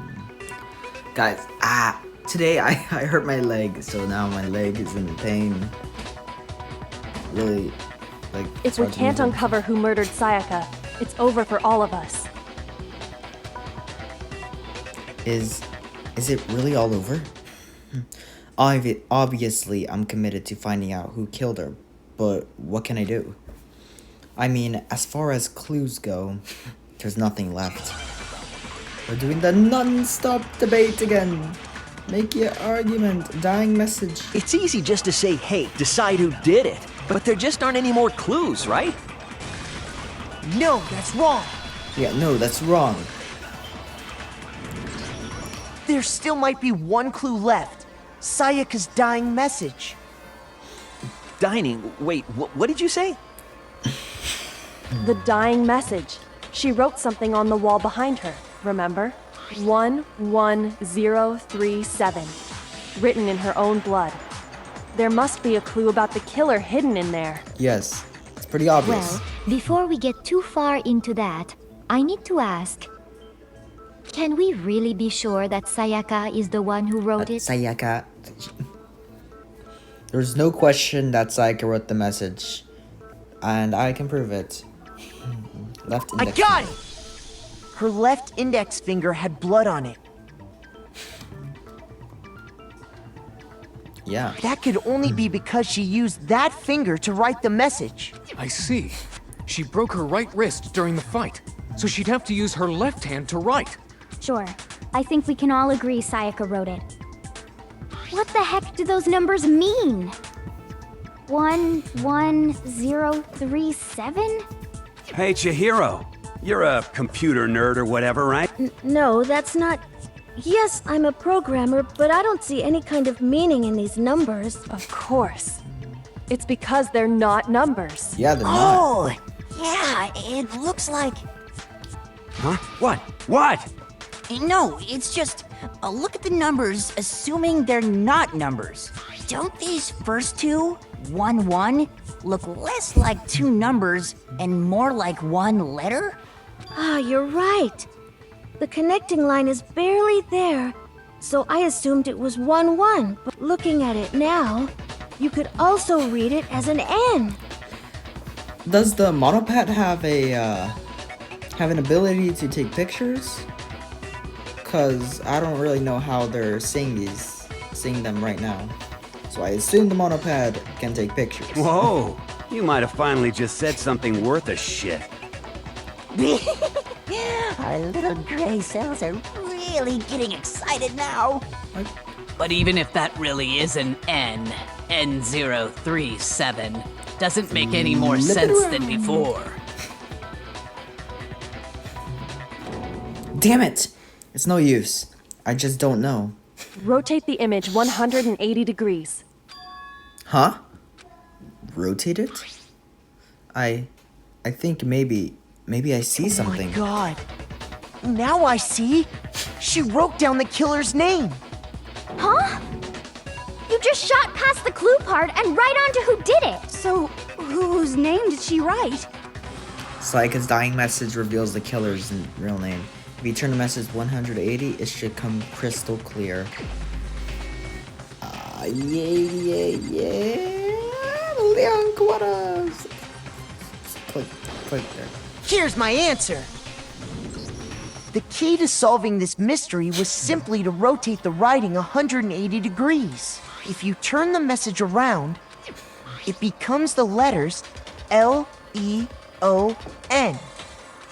Guys, today I hurt my leg, so now my leg is in pain. Really, like. If it's we hard to can't move it. uncover who murdered Sayaka, it's over for all of us. Is it really all over? Obviously, I'm committed to finding out who killed her, but what can I do? I mean, as far as clues go, there's nothing left. We're doing the non-stop debate again. Make your argument, dying message. It's easy just to say, hey, decide who did it. But there just aren't any more clues, right? No, that's wrong. Yeah, no, that's wrong. There still might be one clue left. Sayaka's dying message. Dining? Wait, what did you say? The dying message. She wrote something on the wall behind her, remember? 11037. Written in her own blood. There must be a clue about the killer hidden in there. Yes, it's pretty obvious. Well, before we get too far into that, I need to ask, can we really be sure that Sayaka is the one who wrote it? Sayaka. There's no question that Sayaka wrote the message. And I can prove it. Left I index got finger. it! Her left index finger had blood on it. Yeah. That could only be because she used that finger to write the message. I see. She broke her right wrist during the fight, so she'd have to use her left hand to write. Sure. I think we can all agree Sayaka wrote it. What the heck do those numbers mean? 11037? Hey, Chihiro. You're a computer nerd or whatever, right? No, that's not. Yes, I'm a programmer, but I don't see any kind of meaning in these numbers. Of course. It's because they're not numbers. Yeah, they're not. Oh, yeah, it looks like. Huh? What? What? No, it's just look at the numbers, assuming they're not numbers. Don't these first two, 1-1, look less like two numbers and more like one letter? Ah, you're right. The connecting line is barely there, so I assumed it was 1-1. But looking at it now, you could also read it as an N. Does the monopad have an ability to take pictures? Cause I don't really know how they're seeing them right now. So I assume the monopad can take pictures. Whoa! You might have finally just said something worth a shit. Our little gray cells are really getting excited now. But even if that really is an N037, doesn't make any more sense than before. Damn it! It's no use. I just don't know. Rotate the image 180 degrees. Huh? Rotate it? I think maybe I see something. Oh my god. Now I see. She wrote down the killer's name. Huh? You just shot past the clue part and right on to who did it. So, whose name did she write? Sayaka's dying message reveals the killer's real name. If you turn the message 180, it should come crystal clear. Yeah. Leon Quadas. Click there. Here's my answer. The key to solving this mystery was simply to rotate the writing 180 degrees. If you turn the message around, it becomes the letters L-E-O-N.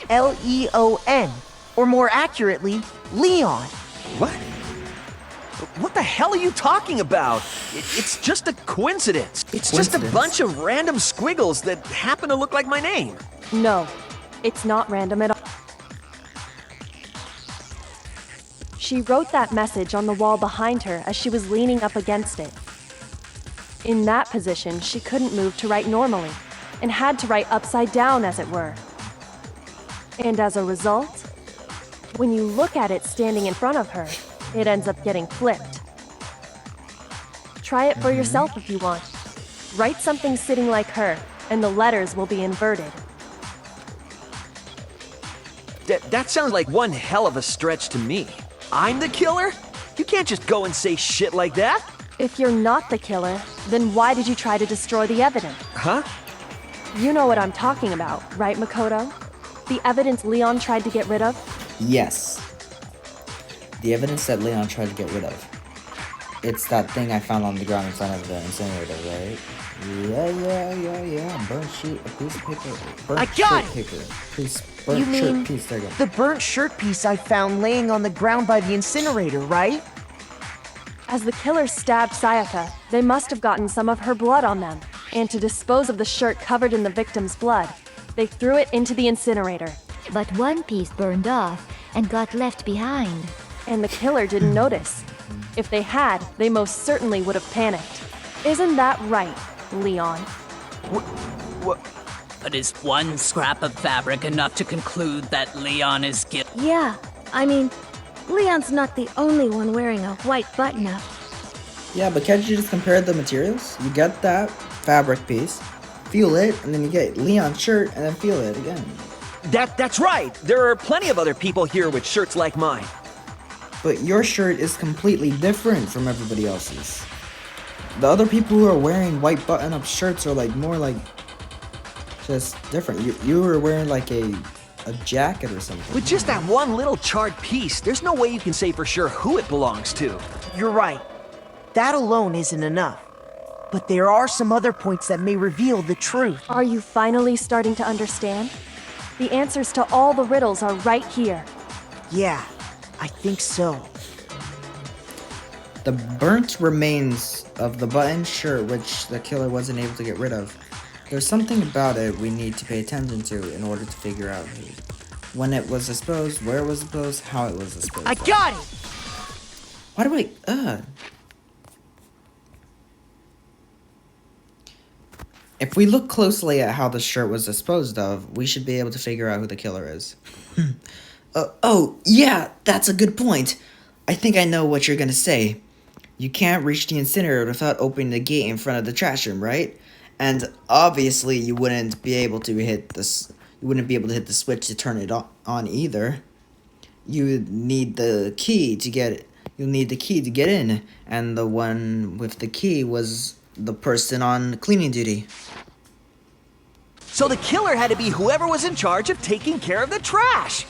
L-E-O-N. Or more accurately, Leon. What? What the hell are you talking about? It's just a coincidence. It's just a bunch of random squiggles that happen to look like my name. No, it's not random at all. She wrote that message on the wall behind her as she was leaning up against it. In that position, she couldn't move to write normally, and had to write upside down, as it were. And as a result, when you look at it standing in front of her, it ends up getting flipped. Try it for yourself if you want. Write something sitting like her, and the letters will be inverted. That sounds like one hell of a stretch to me. I'm the killer? You can't just go and say shit like that. If you're not the killer, then why did you try to destroy the evidence? Huh? You know what I'm talking about, right, Makoto? The evidence Leon tried to get rid of? Yes. The evidence that Leon tried to get rid of. It's that thing I found on the ground in front of the incinerator, right? Yeah. Burnt sheet, a piece of paper. Burnt I got shirt it! paper. Piece, You burnt mean shirt piece, there you go. the burnt shirt piece I found laying on the ground by the incinerator, right? As the killer stabbed Sayaka, they must have gotten some of her blood on them. And to dispose of the shirt covered in the victim's blood, they threw it into the incinerator. But one piece burned off and got left behind. And the killer didn't notice. If they had, they most certainly would have panicked. Isn't that right, Leon? But is one scrap of fabric enough to conclude that Leon is guilty? Yeah, I mean, Leon's not the only one wearing a white button-up. Yeah, but can't you just compare the materials? You get that fabric piece, feel it, and then you get Leon's shirt, and then feel it again. That's right. There are plenty of other people here with shirts like mine. But your shirt is completely different from everybody else's. The other people who are wearing white button-up shirts are like more like just different. You were wearing like a jacket or something. With just that one little charred piece, there's no way you can say for sure who it belongs to. You're right. That alone isn't enough. But there are some other points that may reveal the truth. Are you finally starting to understand? The answers to all the riddles are right here. Yeah, I think so. The burnt remains of the button shirt which the killer wasn't able to get rid of. There's something about it we need to pay attention to in order to figure out when it was disposed, where it was disposed, how it was disposed. I got it! Why do I, If we look closely at how the shirt was disposed of, we should be able to figure out who the killer is. Oh, yeah, that's a good point. I think I know what you're gonna say. You can't reach the incinerator without opening the gate in front of the trash room, right? And obviously you wouldn't be able to hit this. You wouldn't be able to hit the switch to turn it on either. You need the key to get it. You'll need the key to get in, and the one with the key was the person on cleaning duty. So the killer had to be whoever was in charge of taking care of the trash.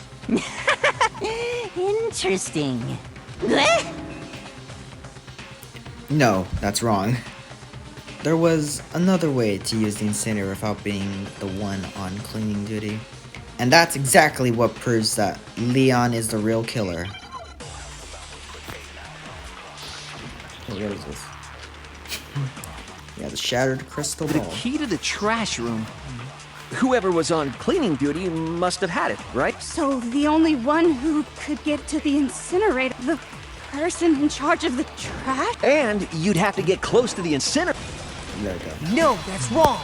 Interesting. No, that's wrong. There was another way to use the incinerator without being the one on cleaning duty. And that's exactly what proves that Leon is the real killer. What is this? Yeah, the shattered crystal The ball. key to the trash room. Whoever was on cleaning duty must have had it, right? So the only one who could get to the incinerator, the person in charge of the trash? And you'd have to get close to the incinerator. There we go. No, that's wrong.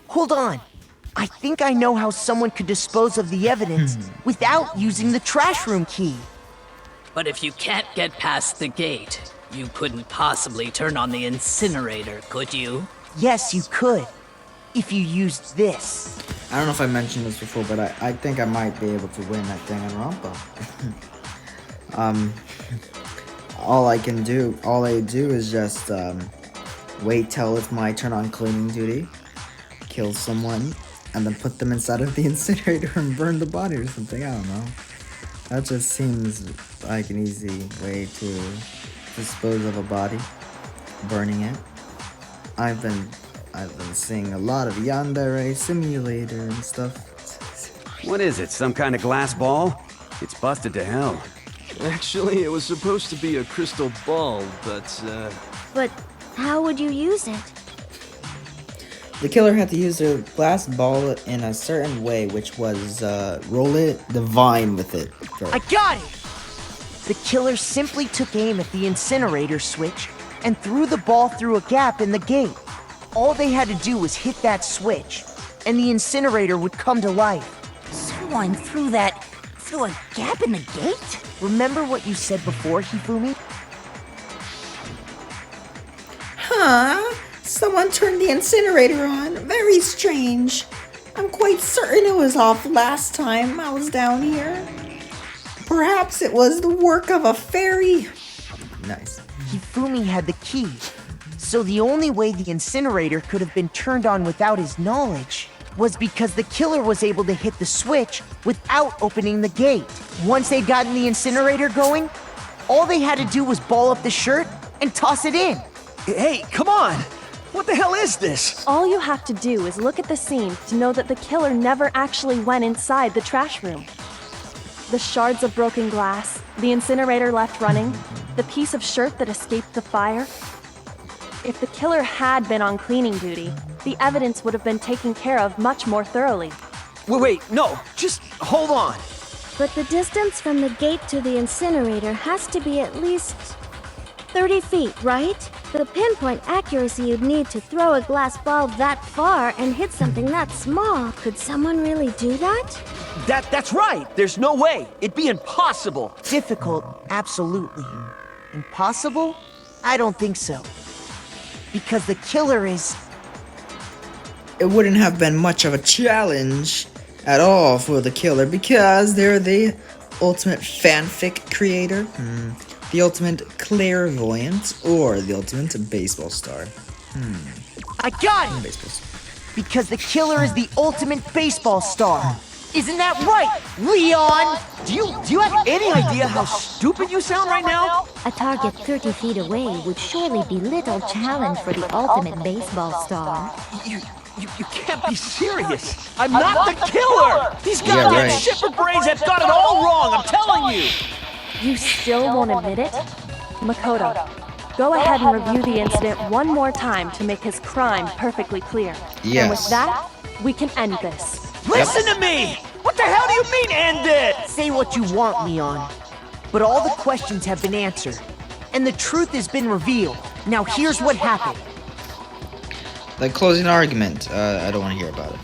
Hold on. I think I know how someone could dispose of the evidence without using the trash room key. But if you can't get past the gate, you couldn't possibly turn on the incinerator, could you? Yes, you could. If you used this. I don't know if I mentioned this before, but I think I might be able to win that Danganronpa. All I do is just wait till it's my turn on cleaning duty, kill someone, and then put them inside of the incinerator and burn the body or something. I don't know. That just seems like an easy way to dispose of a body, burning it. I've been seeing a lot of Yandere Simulator and stuff. What is it, some kind of glass ball? It's busted to hell. Actually, it was supposed to be a crystal ball, but, But how would you use it? The killer had to use the glass ball in a certain way, which was roll it divine with it. I got it! The killer simply took aim at the incinerator switch and threw the ball through a gap in the gate. All they had to do was hit that switch, and the incinerator would come to life. Someone threw a gap in the gate? Remember what you said before, Hifumi? Huh? Someone turned the incinerator on. Very strange. I'm quite certain it was off last time I was down here. Perhaps it was the work of a fairy. Nice. Hifumi had the key, so the only way the incinerator could have been turned on without his knowledge was because the killer was able to hit the switch without opening the gate. Once they'd gotten the incinerator going, all they had to do was ball up the shirt and toss it in. Hey, come on! What the hell is this? All you have to do is look at the scene to know that the killer never actually went inside the trash room. The shards of broken glass, the incinerator left running, the piece of shirt that escaped the fire. If the killer had been on cleaning duty, the evidence would have been taken care of much more thoroughly. Wait, no, just hold on. But the distance from the gate to the incinerator has to be at least 30 feet, right? The pinpoint accuracy you'd need to throw a glass ball that far and hit something that small. Could someone really do that? That's right! There's no way! It'd be impossible! Difficult, absolutely. Impossible? I don't think so. Because the killer is... It wouldn't have been much of a challenge at all for the killer because they're the ultimate fanfic creator, the ultimate clairvoyant, or the ultimate baseball star. I got it! Baseball star. Because the killer is the ultimate baseball star. Isn't that right, Leon? Do you have any idea how stupid you sound right now? A target 30 feet away would surely be little challenge for the ultimate baseball star. You can't be serious. I'm not the killer! These goddamn shipper brains have got it all wrong, I'm telling you! You still won't admit it? Makoto, go ahead and review the incident one more time to make his crime perfectly clear. Yes. And with that, we can end this. Listen to me! What the hell do you mean, end it? Say what you want, Leon. But all the questions have been answered, and the truth has been revealed. Now here's what happened. The closing argument. I don't want to hear about it.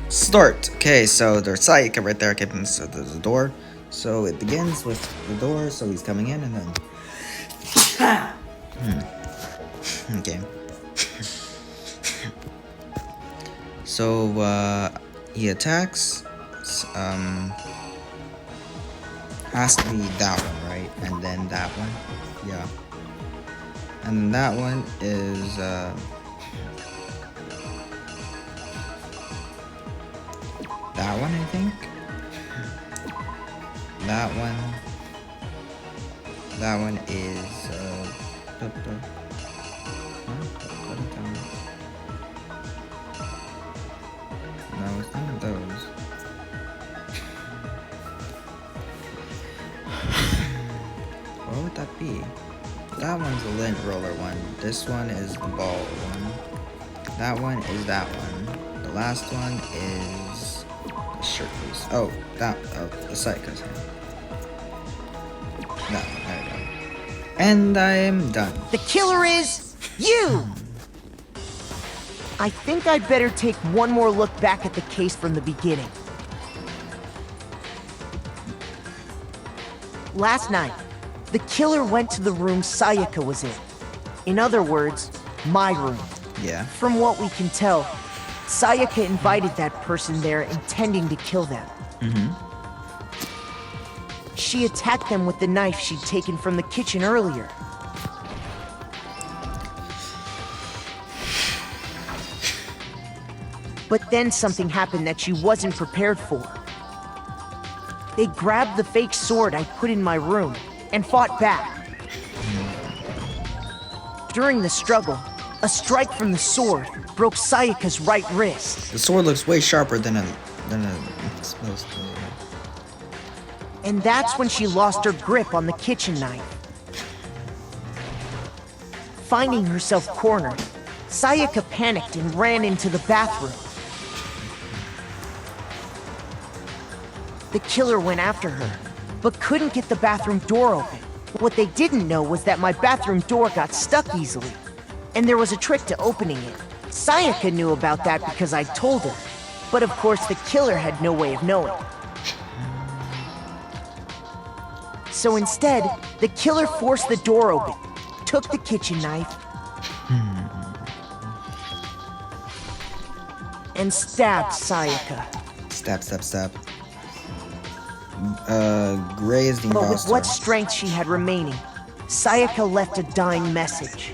Start. Okay, so there's Sayaka right there. Okay, so there's a door. So it begins with the door, so he's coming in, and then... Okay. So, he attacks, has to be that one, right? And then that one, yeah. And that one is, that one, I think? That one is, no, it's none of those. What would that be? That one's the lint roller one. This one is the ball one. That one is that one. The last one is the shirt piece. Oh, the Sayaka's hand. That one, there we go. And I'm done. The killer is you! I think I'd better take one more look back at the case from the beginning. Last night, the killer went to the room Sayaka was in. In other words, my room. Yeah. From what we can tell, Sayaka invited that person there intending to kill them. She attacked them with the knife she'd taken from the kitchen earlier. But then something happened that she wasn't prepared for. They grabbed the fake sword I put in my room and fought back. During the struggle, a strike from the sword broke Sayaka's right wrist. The sword looks way sharper than it's supposed to. And that's when she lost her grip on the kitchen knife. Finding herself cornered, Sayaka panicked and ran into the bathroom. The killer went after her, but couldn't get the bathroom door open. What they didn't know was that my bathroom door got stuck easily, and there was a trick to opening it. Sayaka knew about that because I told her, but of course the killer had no way of knowing. So instead, the killer forced the door open, took the kitchen knife, and stabbed Sayaka. Stab. Grazed the But with imposter. what strength she had remaining, Sayaka left a dying message.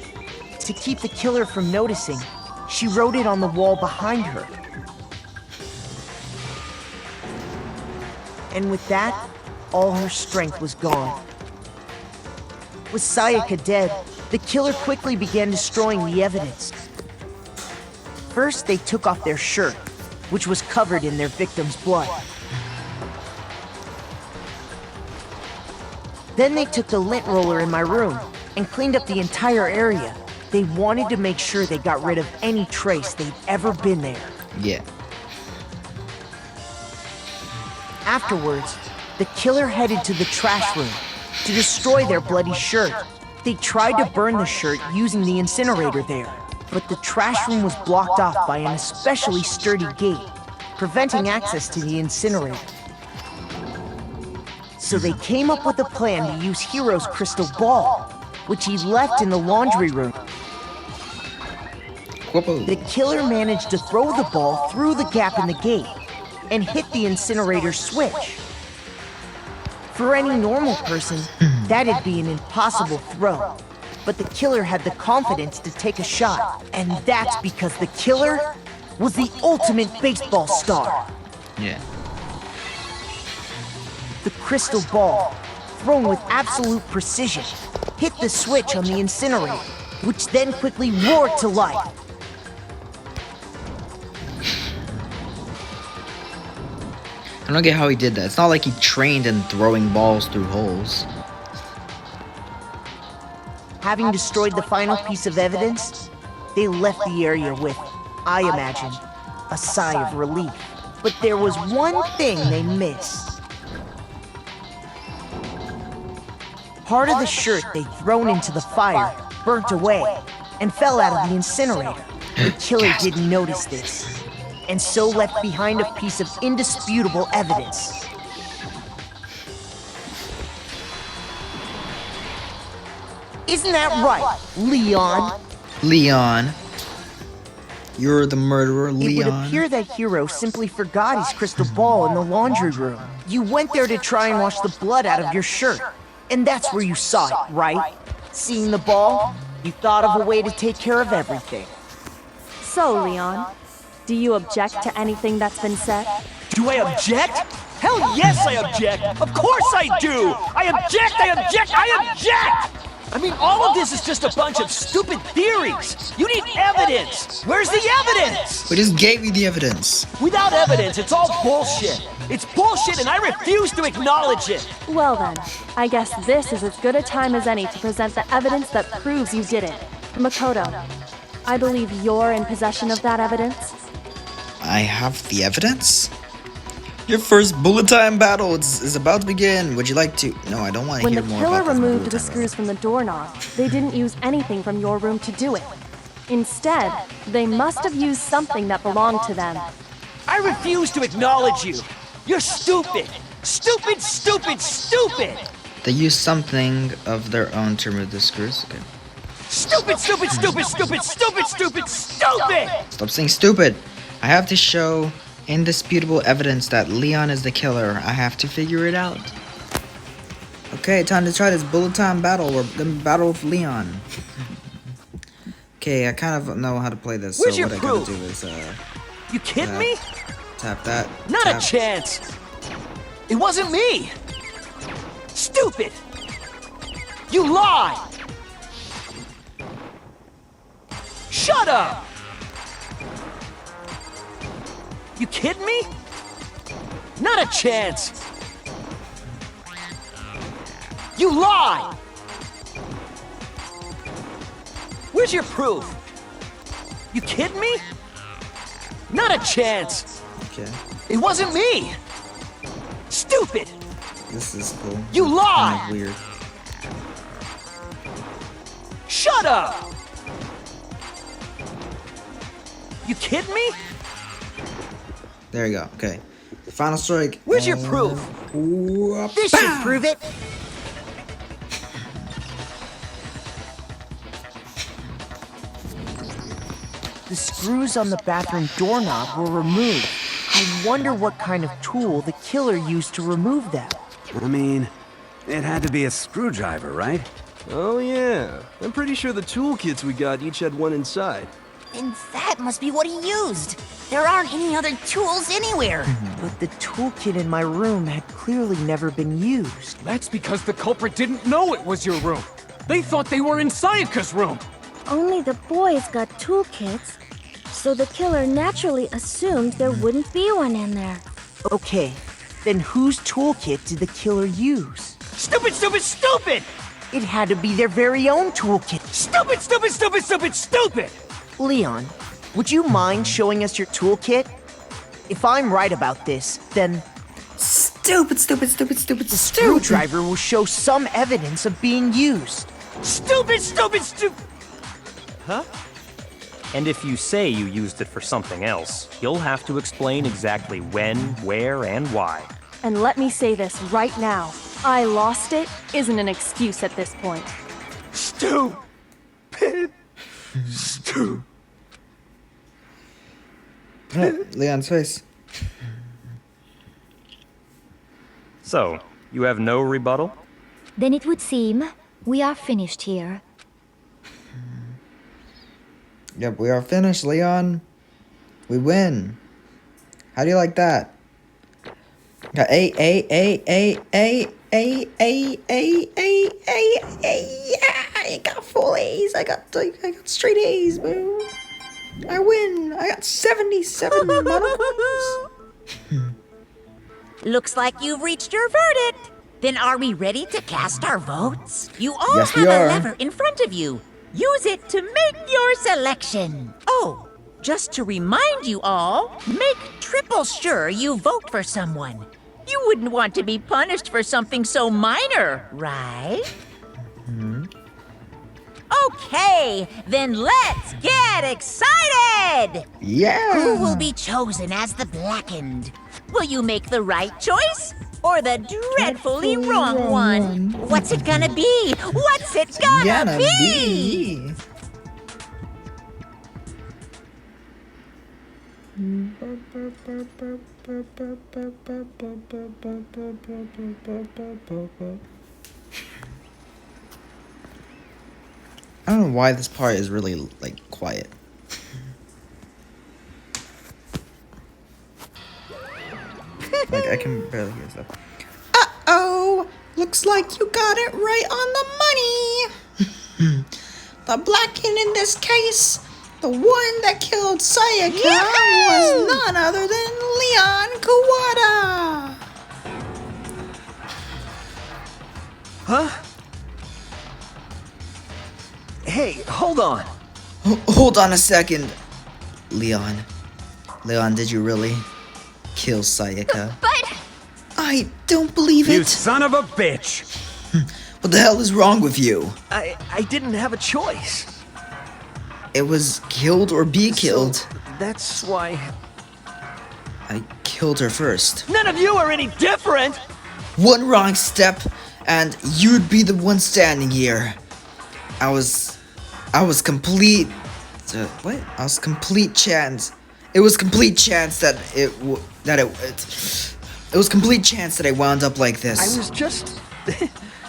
To keep the killer from noticing, she wrote it on the wall behind her. And with that, all her strength was gone. With Sayaka dead, the killer quickly began destroying the evidence. First, they took off their shirt, which was covered in their victim's blood. Then they took the lint roller in my room and cleaned up the entire area. They wanted to make sure they got rid of any trace they'd ever been there. Yeah. Afterwards, the killer headed to the trash room to destroy their bloody shirt. They tried to burn the shirt using the incinerator there, but the trash room was blocked off by an especially sturdy gate, preventing access to the incinerator. So they came up with a plan to use Hiro's crystal ball, which he left in the laundry room. The killer managed to throw the ball through the gap in the gate and hit the incinerator switch. For any normal person, that'd be an impossible throw. But the killer had the confidence to take a shot, and that's because the killer was the ultimate baseball star. Yeah. The crystal ball, thrown with absolute precision, hit the switch on the incinerator, which then quickly roared to life. I don't get how he did that. It's not like he trained in throwing balls through holes. Having destroyed the final piece of evidence, they left the area with, I imagine, a sigh of relief. But there was one thing they missed. Part of the shirt they'd thrown into the fire burnt away and fell out of the incinerator. The killer didn't notice this, and so left behind a piece of indisputable evidence. Isn't that right, Leon? Leon. You're the murderer, It would Leon. appear that Hiro simply forgot his crystal ball in the laundry room. You went there to try and wash the blood out of your shirt, and that's where you saw it, right? Seeing the ball, you thought of a way to take care of everything. So, Leon, do you object to anything that's been said? Do I object? Hell yes, I object! Of course I do! I object! I mean, all of this is just a bunch of stupid theories! You need evidence! Where's the evidence? We just gave you the evidence. Without evidence, it's all bullshit! It's bullshit and I refuse to acknowledge it! Well then, I guess this is as good a time as any to present the evidence that proves you did it. Makoto, I believe you're in possession of that evidence? I have the evidence? Your first bullet time battle is about to begin. Would you like to? No, I don't want to When hear the more killer about this removed bullet the time screws from the doorknob, they didn't use anything from your room to do it. Instead, they must have used something that belonged to them. I refuse to acknowledge you! You're stupid! Stupid, stupid, stupid! battle. They used something of their own to remove the screws. Okay. Stupid, stupid, stupid, stupid, stupid, stupid, stupid! Stop saying stupid. I have to show indisputable evidence that Leon is the killer. I have to figure it out. Okay, time to try this bullet time battle, or the battle with Leon. Okay, I kind of know how to play this, Where's so your what I gotta proof? do is, You kidding me? tap that. Not tap. a chance! It wasn't me! Stupid! You lie! Shut up! You kidding me? Not a chance! You lie! Where's your proof? You kidding me? Not a chance! Okay. It wasn't me! Stupid! This is cool. You lie! Kind of weird. Shut up! You kidding me? There you go. Okay. Final strike. Where's your proof? This should prove it. The screws on the bathroom doorknob were removed. I wonder what kind of tool the killer used to remove them. I mean, it had to be a screwdriver, right? Oh yeah, I'm pretty sure the toolkits we got each had one inside. And that must be what he used. There aren't any other tools anywhere. But the toolkit in my room had clearly never been used. That's because the culprit didn't know it was your room. They thought they were in Sayaka's room. Only the boys got toolkits, so the killer naturally assumed there wouldn't be one in there. Okay, then whose toolkit did the killer use? Stupid, stupid, stupid! It had to be their very own toolkit. Stupid, stupid, stupid, stupid, stupid! Leon, would you mind showing us your toolkit? If I'm right about this, then Stupid, stupid, stupid, stupid, the stupid. screwdriver will show some evidence of being used. Stupid, stupid, stupid! Huh? And if you say you used it for something else, you'll have to explain exactly when, where, and why. And let me say this right now. I lost it isn't an excuse at this point. Stupid. Stupid. Oh, Leon's face. So, you have no rebuttal? Then it would seem we are finished here. Yep, we are finished, Leon. We win. How do you like that? Got I got full A's. I got straight A's, boo. I win. I got 77 monocles. Looks like you've reached your verdict. Then are we ready to cast our votes? You all Yes, we have are. a lever in front of you. Use it to make your selection. Oh, just to remind you all, make triple sure you vote for someone. You wouldn't want to be punished for something so minor, right? Okay, then let's get excited! Yeah! Who will be chosen as the blackened? Will you make the right choice? Or the dreadfully wrong one? What's it gonna be? What's it gonna be? I don't know why this part is really, like, quiet. Like, I can barely hear stuff. Uh-oh! Looks like you got it right on the money! The blackened in this case, the one that killed Sayaka, was none other than Leon Kawada! Huh? Hey, hold on. Hold on a second. Leon, did you really kill Sayaka? But I don't believe it. You son of a bitch! What the hell is wrong with you? I didn't have a choice. It was killed or be killed. So that's why... I killed her first. None of you are any different! One wrong step, and you'd be the one standing here. I was complete... what? I was complete chance. It was complete chance that it was complete chance that I wound up like this. I was just...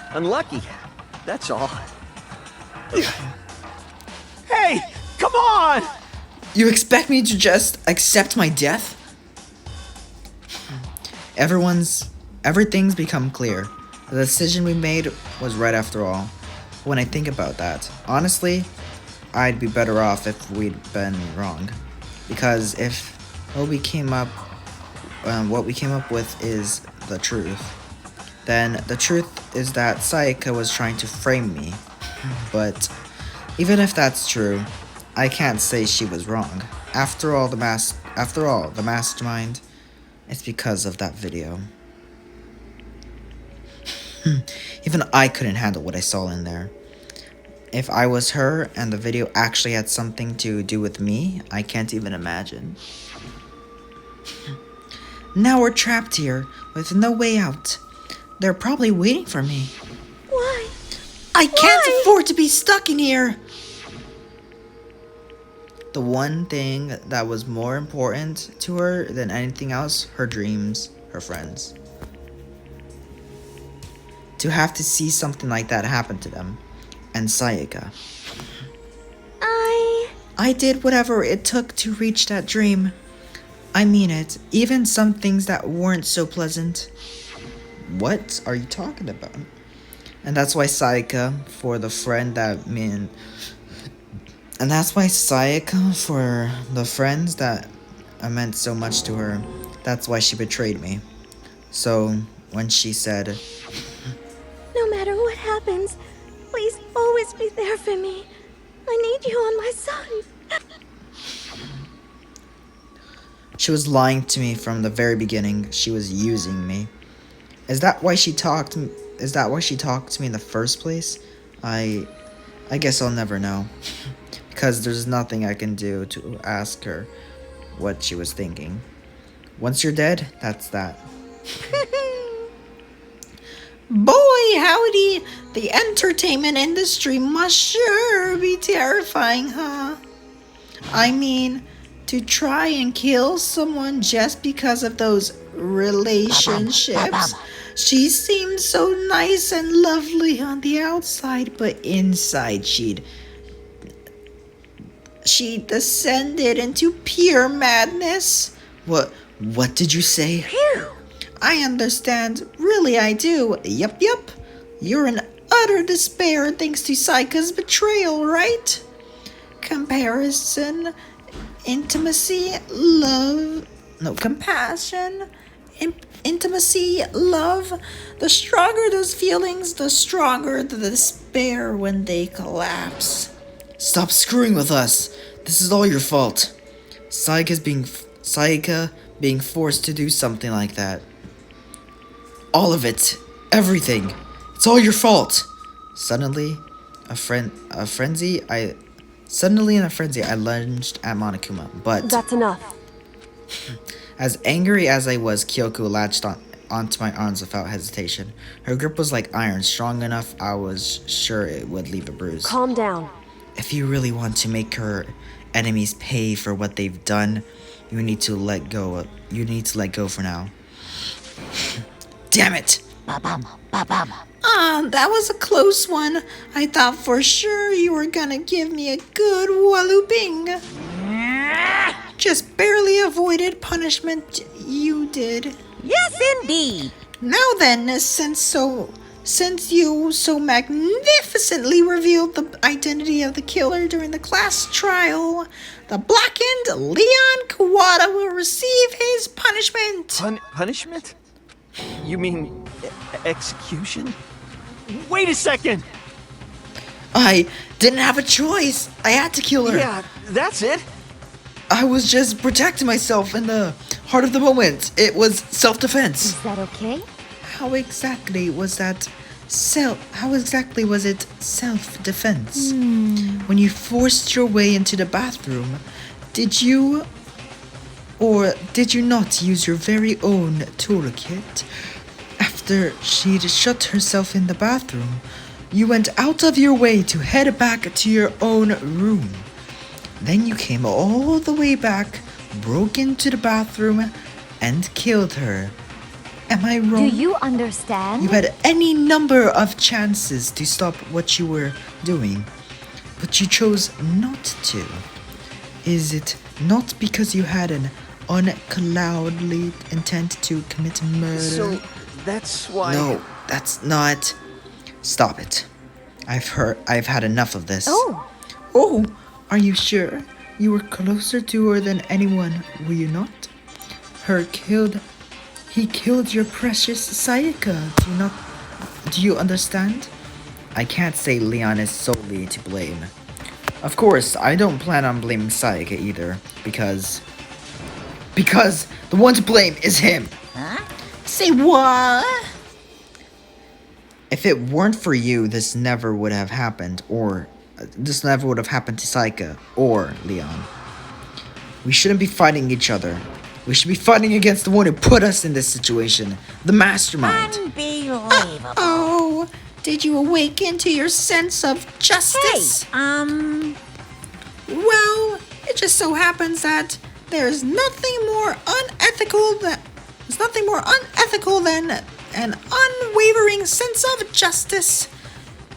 unlucky. That's all. Hey! Come on! You expect me to just accept my death? Everything's become clear. The decision we made was right after all. When I think about that, honestly, I'd be better off if we'd been wrong. Because if what we came up with is the truth, then the truth is that Sayaka was trying to frame me. But even if that's true, I can't say she was wrong. After all, the mastermind, it's because of that video. Even I couldn't handle what I saw in there. If I was her and the video actually had something to do with me, I can't even imagine. Now we're trapped here with no way out. They're probably waiting for me. Why? I can't afford to be stuck in here. The one thing that was more important to her than anything else, her dreams, her friends. To have to see something like that happen to them. And Sayaka. I did whatever it took to reach that dream. I mean it, even some things that weren't so pleasant. What are you talking about? And that's why Sayaka, for the friend that meant... And that's why Sayaka, for the friends that meant so much to her, that's why she betrayed me. So, when she said... No matter what happens, please always be there for me. I need you on my side. She was lying to me from the very beginning. She was using me. Is that why she talked to me in the first place? I guess I'll never know. Because there's nothing I can do to ask her what she was thinking. Once you're dead, that's that. Boy, howdy, the entertainment industry must sure be terrifying, huh? I mean, to try and kill someone just because of those relationships. She seemed so nice and lovely on the outside, but inside she descended into pure madness. What did you say? Phew. I understand. Really, I do. Yup. You're in utter despair thanks to Sayaka's betrayal, right? Comparison, intimacy, love... No, compassion, intimacy, love. The stronger those feelings, the stronger the despair when they collapse. Stop screwing with us. This is all your fault. Sayaka being forced to do something like that. All of it. Everything. It's all your fault. Suddenly, in a frenzy, I lunged at Monokuma, but... That's enough. As angry as I was, Kyoko latched onto my arms without hesitation. Her grip was like iron, strong enough I was sure it would leave a bruise. Calm down. If you really want to make her enemies pay for what they've done, you need to let go. You need to let go for now. Damn it! That was a close one. I thought for sure you were gonna give me a good walloping. Just barely avoided punishment, you did. Yes, indeed. Now then, since you so magnificently revealed the identity of the killer during the class trial, the blackened Leon Kawada will receive his punishment. Punishment? You mean execution? Wait a second! I didn't have a choice. I had to kill her. Yeah, that's it. I was just protecting myself in the heart of the moment. It was self-defense. Is that okay? How exactly was it self-defense? When you forced your way into the bathroom, did you or did you not use your very own toolkit? After she'd shut herself in the bathroom, you went out of your way to head back to your own room. Then you came all the way back, broke into the bathroom, and killed her. Am I wrong? Do you understand? You had any number of chances to stop what you were doing, but you chose not to. Is it not because you had an unclouded intent to commit murder? So, that's why... No, that's not... Stop it. I've had enough of this. Oh, Are you sure? You were closer to her than anyone, were you not? He killed your precious Sayaka. Do you understand? I can't say Leon is solely to blame. Of course, I don't plan on blaming Sayaka either, because the one to blame is him. Huh? Say what? If it weren't for you, this never would have happened, or this never would have happened to Sayaka or Leon. We shouldn't be fighting each other. We should be fighting against the one who put us in this situation, the mastermind. Unbelievable. Oh, did you awaken to your sense of justice? Hey, Well, it just so happens that there's nothing more unethical than an unwavering sense of justice.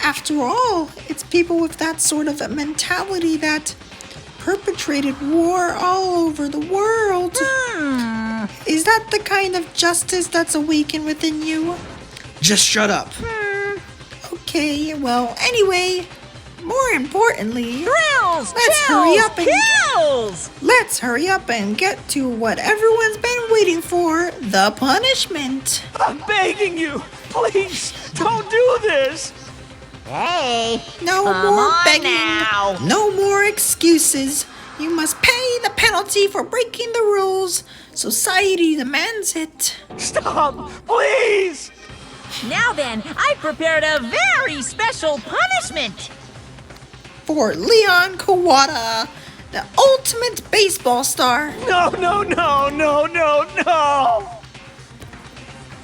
After all, it's people with that sort of mentality that perpetrated war all over the world. Is that the kind of justice that's awakened within you? Just shut up. Okay, well, anyway, more importantly, Thrills, let's hurry up and get to what everyone's been waiting for, the punishment. I'm begging you, please, don't do this. Hey, No come more on begging. now. No more excuses. You must pay the penalty for breaking the rules. Society demands it. Stop, please. Now then, I prepared a very special punishment. For Leon Kawada, the ultimate baseball star. No.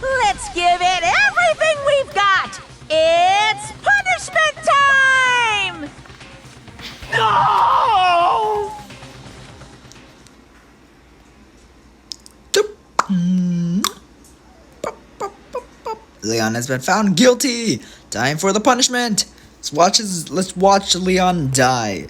Let's give it everything we've got. It's punishment time! No! Leon has been found guilty. Time for the punishment. Let's watch Leon die.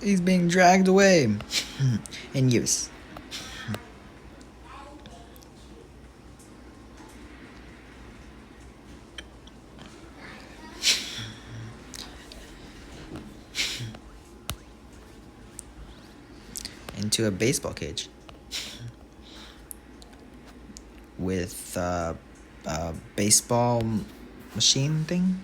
He's being dragged away. In use. Into a baseball cage. With a baseball machine thing.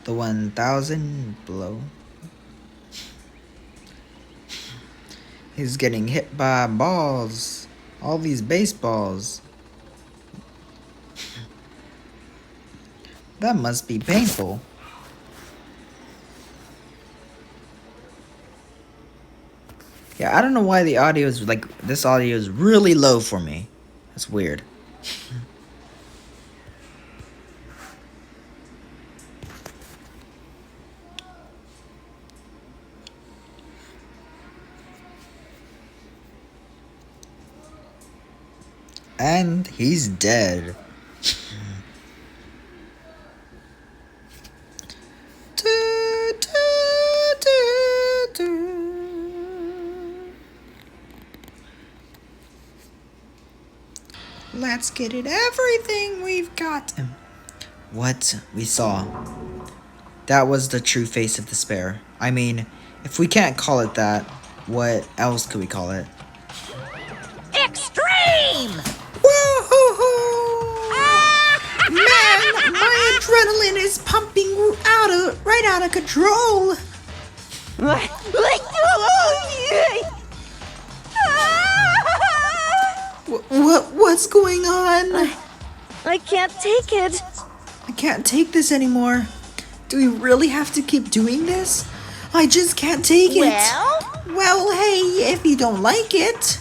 The 1000 below. He's getting hit by balls. All these baseballs. That must be painful. Yeah, I don't know why the audio is this audio is really low for me. That's weird. And he's dead. Let's get it everything we've got. What we saw. That was the true face of despair. I mean, if we can't call it that, what else could we call it? Extreme! Woo-hoo-hoo! Man, my adrenaline is pumping right out of control. What's going on? I can't take it. I can't take this anymore. Do we really have to keep doing this? I just can't take it. Well, hey, if you don't like it.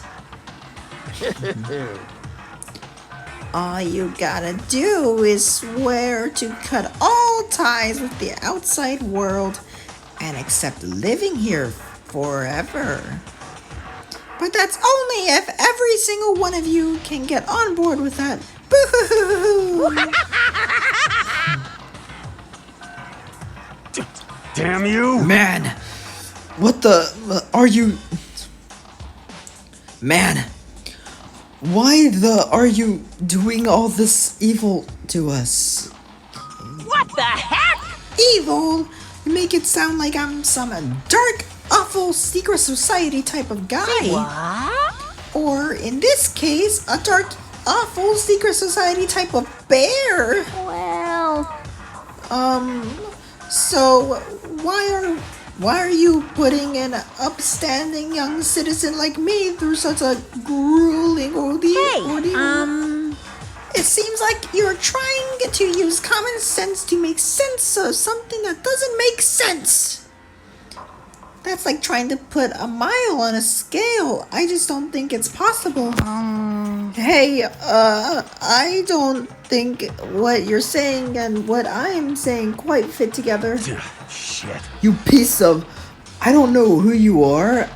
All you gotta do is swear to cut all ties with the outside world and accept living here forever. But that's only if every single one of you can get on board with that. Boo-hoo-hoo-hoo. Damn you! Man, what the... Are you... Man, Why are you doing all this evil to us? What the heck? Evil? You make it sound like I'm some dark, awful secret society type of guy. Say what? Or in this case, a dark, awful secret society type of bear. Well, So why are you putting an upstanding young citizen like me through such a grueling ordeal? It seems like you're trying to use common sense to make sense of something that doesn't make sense. That's like trying to put a mile on a scale. I just don't think it's possible. Hey, I don't think what you're saying and what I'm saying quite fit together. Shit. You piece of... I don't know who you are,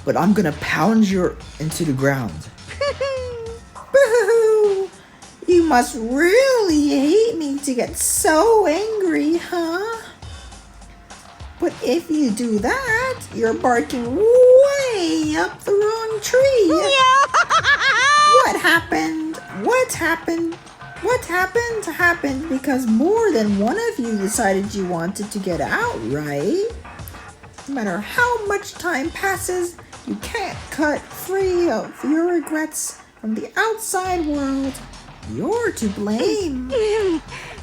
but I'm gonna pound you into the ground. Boo! You must really hate me to get so angry, huh? But if you do that, you're barking way up the wrong tree. What happened? What happened because more than one of you decided you wanted to get out, right? No matter how much time passes, you can't cut free of your regrets from the outside world. You're to blame.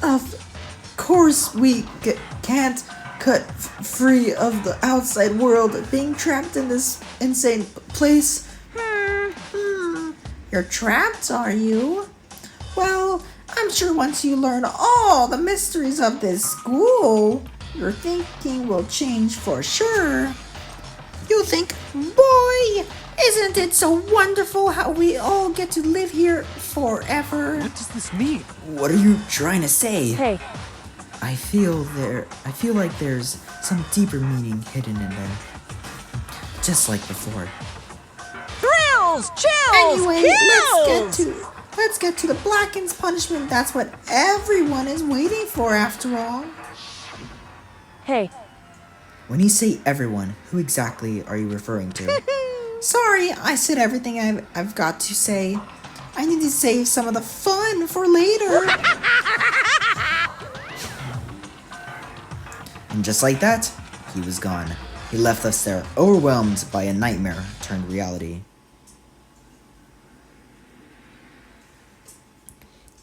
Of course we can't cut free of the outside world, being trapped in this insane place. You're trapped, are you? Well, I'm sure once you learn all the mysteries of this school, your thinking will change for sure. You'll think, boy, isn't it so wonderful how we all get to live here forever? What does this mean? What are you trying to say? Hey, I feel like there's some deeper meaning hidden in there. Just like before. Thrills, chills, Anyway, kills! let's get to the Blacken's punishment. That's what everyone is waiting for after all. hey, When you say everyone, who exactly are you referring to? Sorry, I said everything I've got to say. I need to save some of the fun for later. and just like that, he was gone. He left us there, overwhelmed by a nightmare turned reality.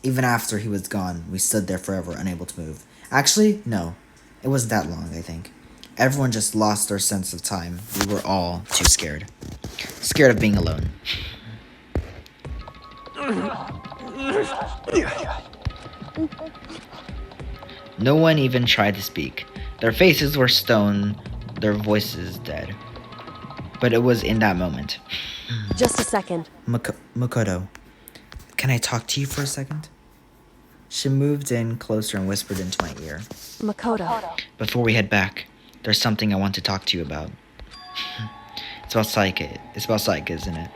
Even after he was gone, we stood there forever, unable to move. Actually, no. It wasn't that long, I think. Everyone just lost their sense of time. We were all too scared. Scared of being alone. No one even tried to speak. Their faces were stone, their voices dead. But it was in that moment. just a second. Makoto, can I talk to you for a second? She moved in closer and whispered into my ear. Makoto. Before we head back, there's something I want to talk to you about. It's about Psyche, isn't it?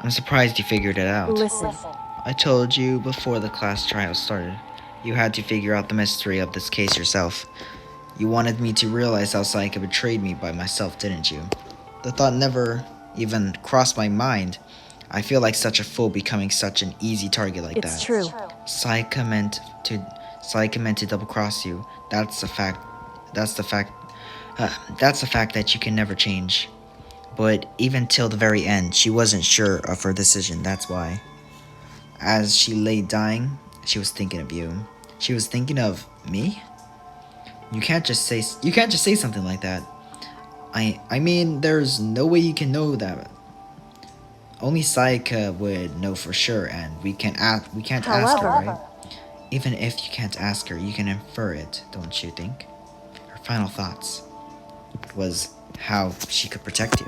I'm surprised you figured it out. Listen. I told you before the class trial started. You had to figure out the mystery of this case yourself. You wanted me to realize how Psyche betrayed me by myself, didn't you? The thought never even crossed my mind. I feel like such a fool becoming such an easy target like that. It's true. Psyche meant to double-cross you. That's the fact that you can never change. But even till the very end, she wasn't sure of her decision, that's why. As she lay dying, she was thinking of you. She was thinking of me? You can't just say something like that. I mean, there's no way you can know that. Only Psyche would know for sure, and we can't ask her, right? Even if you can't ask her, you can infer it, don't you think? Her final thoughts was how she could protect you.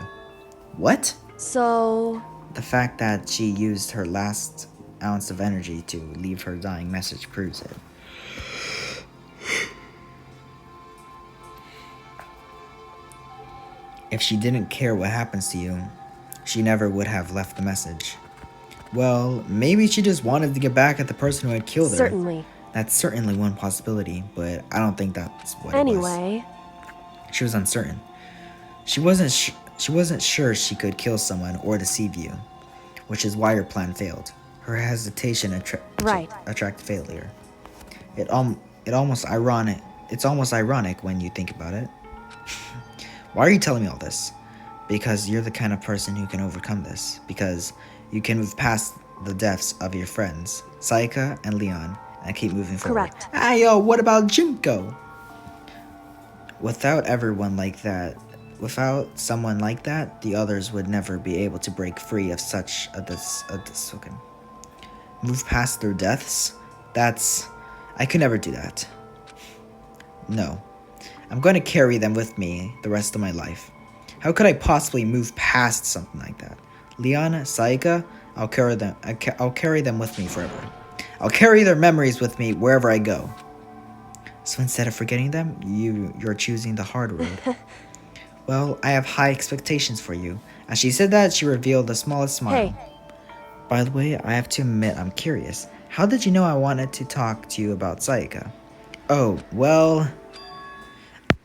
What? So... The fact that she used her last ounce of energy to leave her dying message proves it. If she didn't care what happens to you, she never would have left the message. Well, maybe she just wanted to get back at the person who had killed her. Certainly. That's certainly one possibility, but I don't think that's what it was. Anyway... She was uncertain. She wasn't She wasn't sure she could kill someone or deceive you, which is why her plan failed. Her hesitation attracted failure. It's almost ironic when you think about it. Why are you telling me all this? Because you're the kind of person who can overcome this. Because you can move past the deaths of your friends, Sayaka and Leon, and keep moving forward. Correct. Ah, yo, what about Junko? Without someone like that, the others would never be able to break free of such a okay. Move past their deaths? I could never do that. No. I'm going to carry them with me the rest of my life. How could I possibly move past something like that? Leon, Sayaka, I'll carry them with me forever. I'll carry their memories with me wherever I go. So instead of forgetting them, you're choosing the hard road. Well, I have high expectations for you. As she said that, she revealed the smallest smile. Hey. By the way, I have to admit I'm curious. How did you know I wanted to talk to you about Sayaka? Oh, well,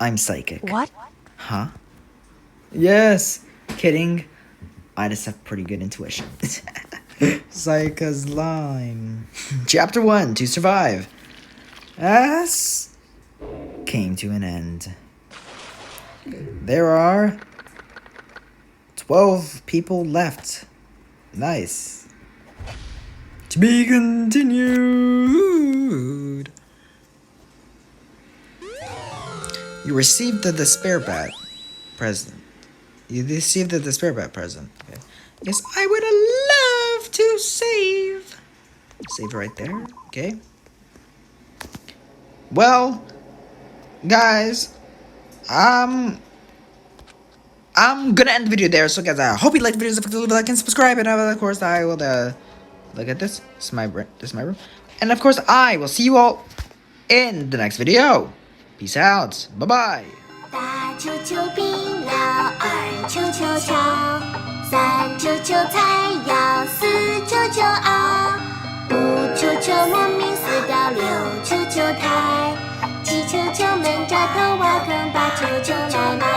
I'm psychic. What? Huh? Yes. Kidding. I just have pretty good intuition. Sayaka's line. Chapter 1, To Survive. As came to an end. There are 12 people left. Nice. To be continued. You received the despair bat present. You received the despair bat present. Okay. Yes, I would love to save. Save right there. Okay. Well, guys, I'm gonna end the video there. So, guys, I hope you liked the videos. If you like and subscribe, and of course, I will look at this. This is my room, and of course, I will see you all in the next video. Peace out. Bye bye. 大球球冰闹，二球球跳，三球球踩摇，四球球熬，五球球莫名死掉，六球球抬，七球球闷着头挖坑，八球球奶奶。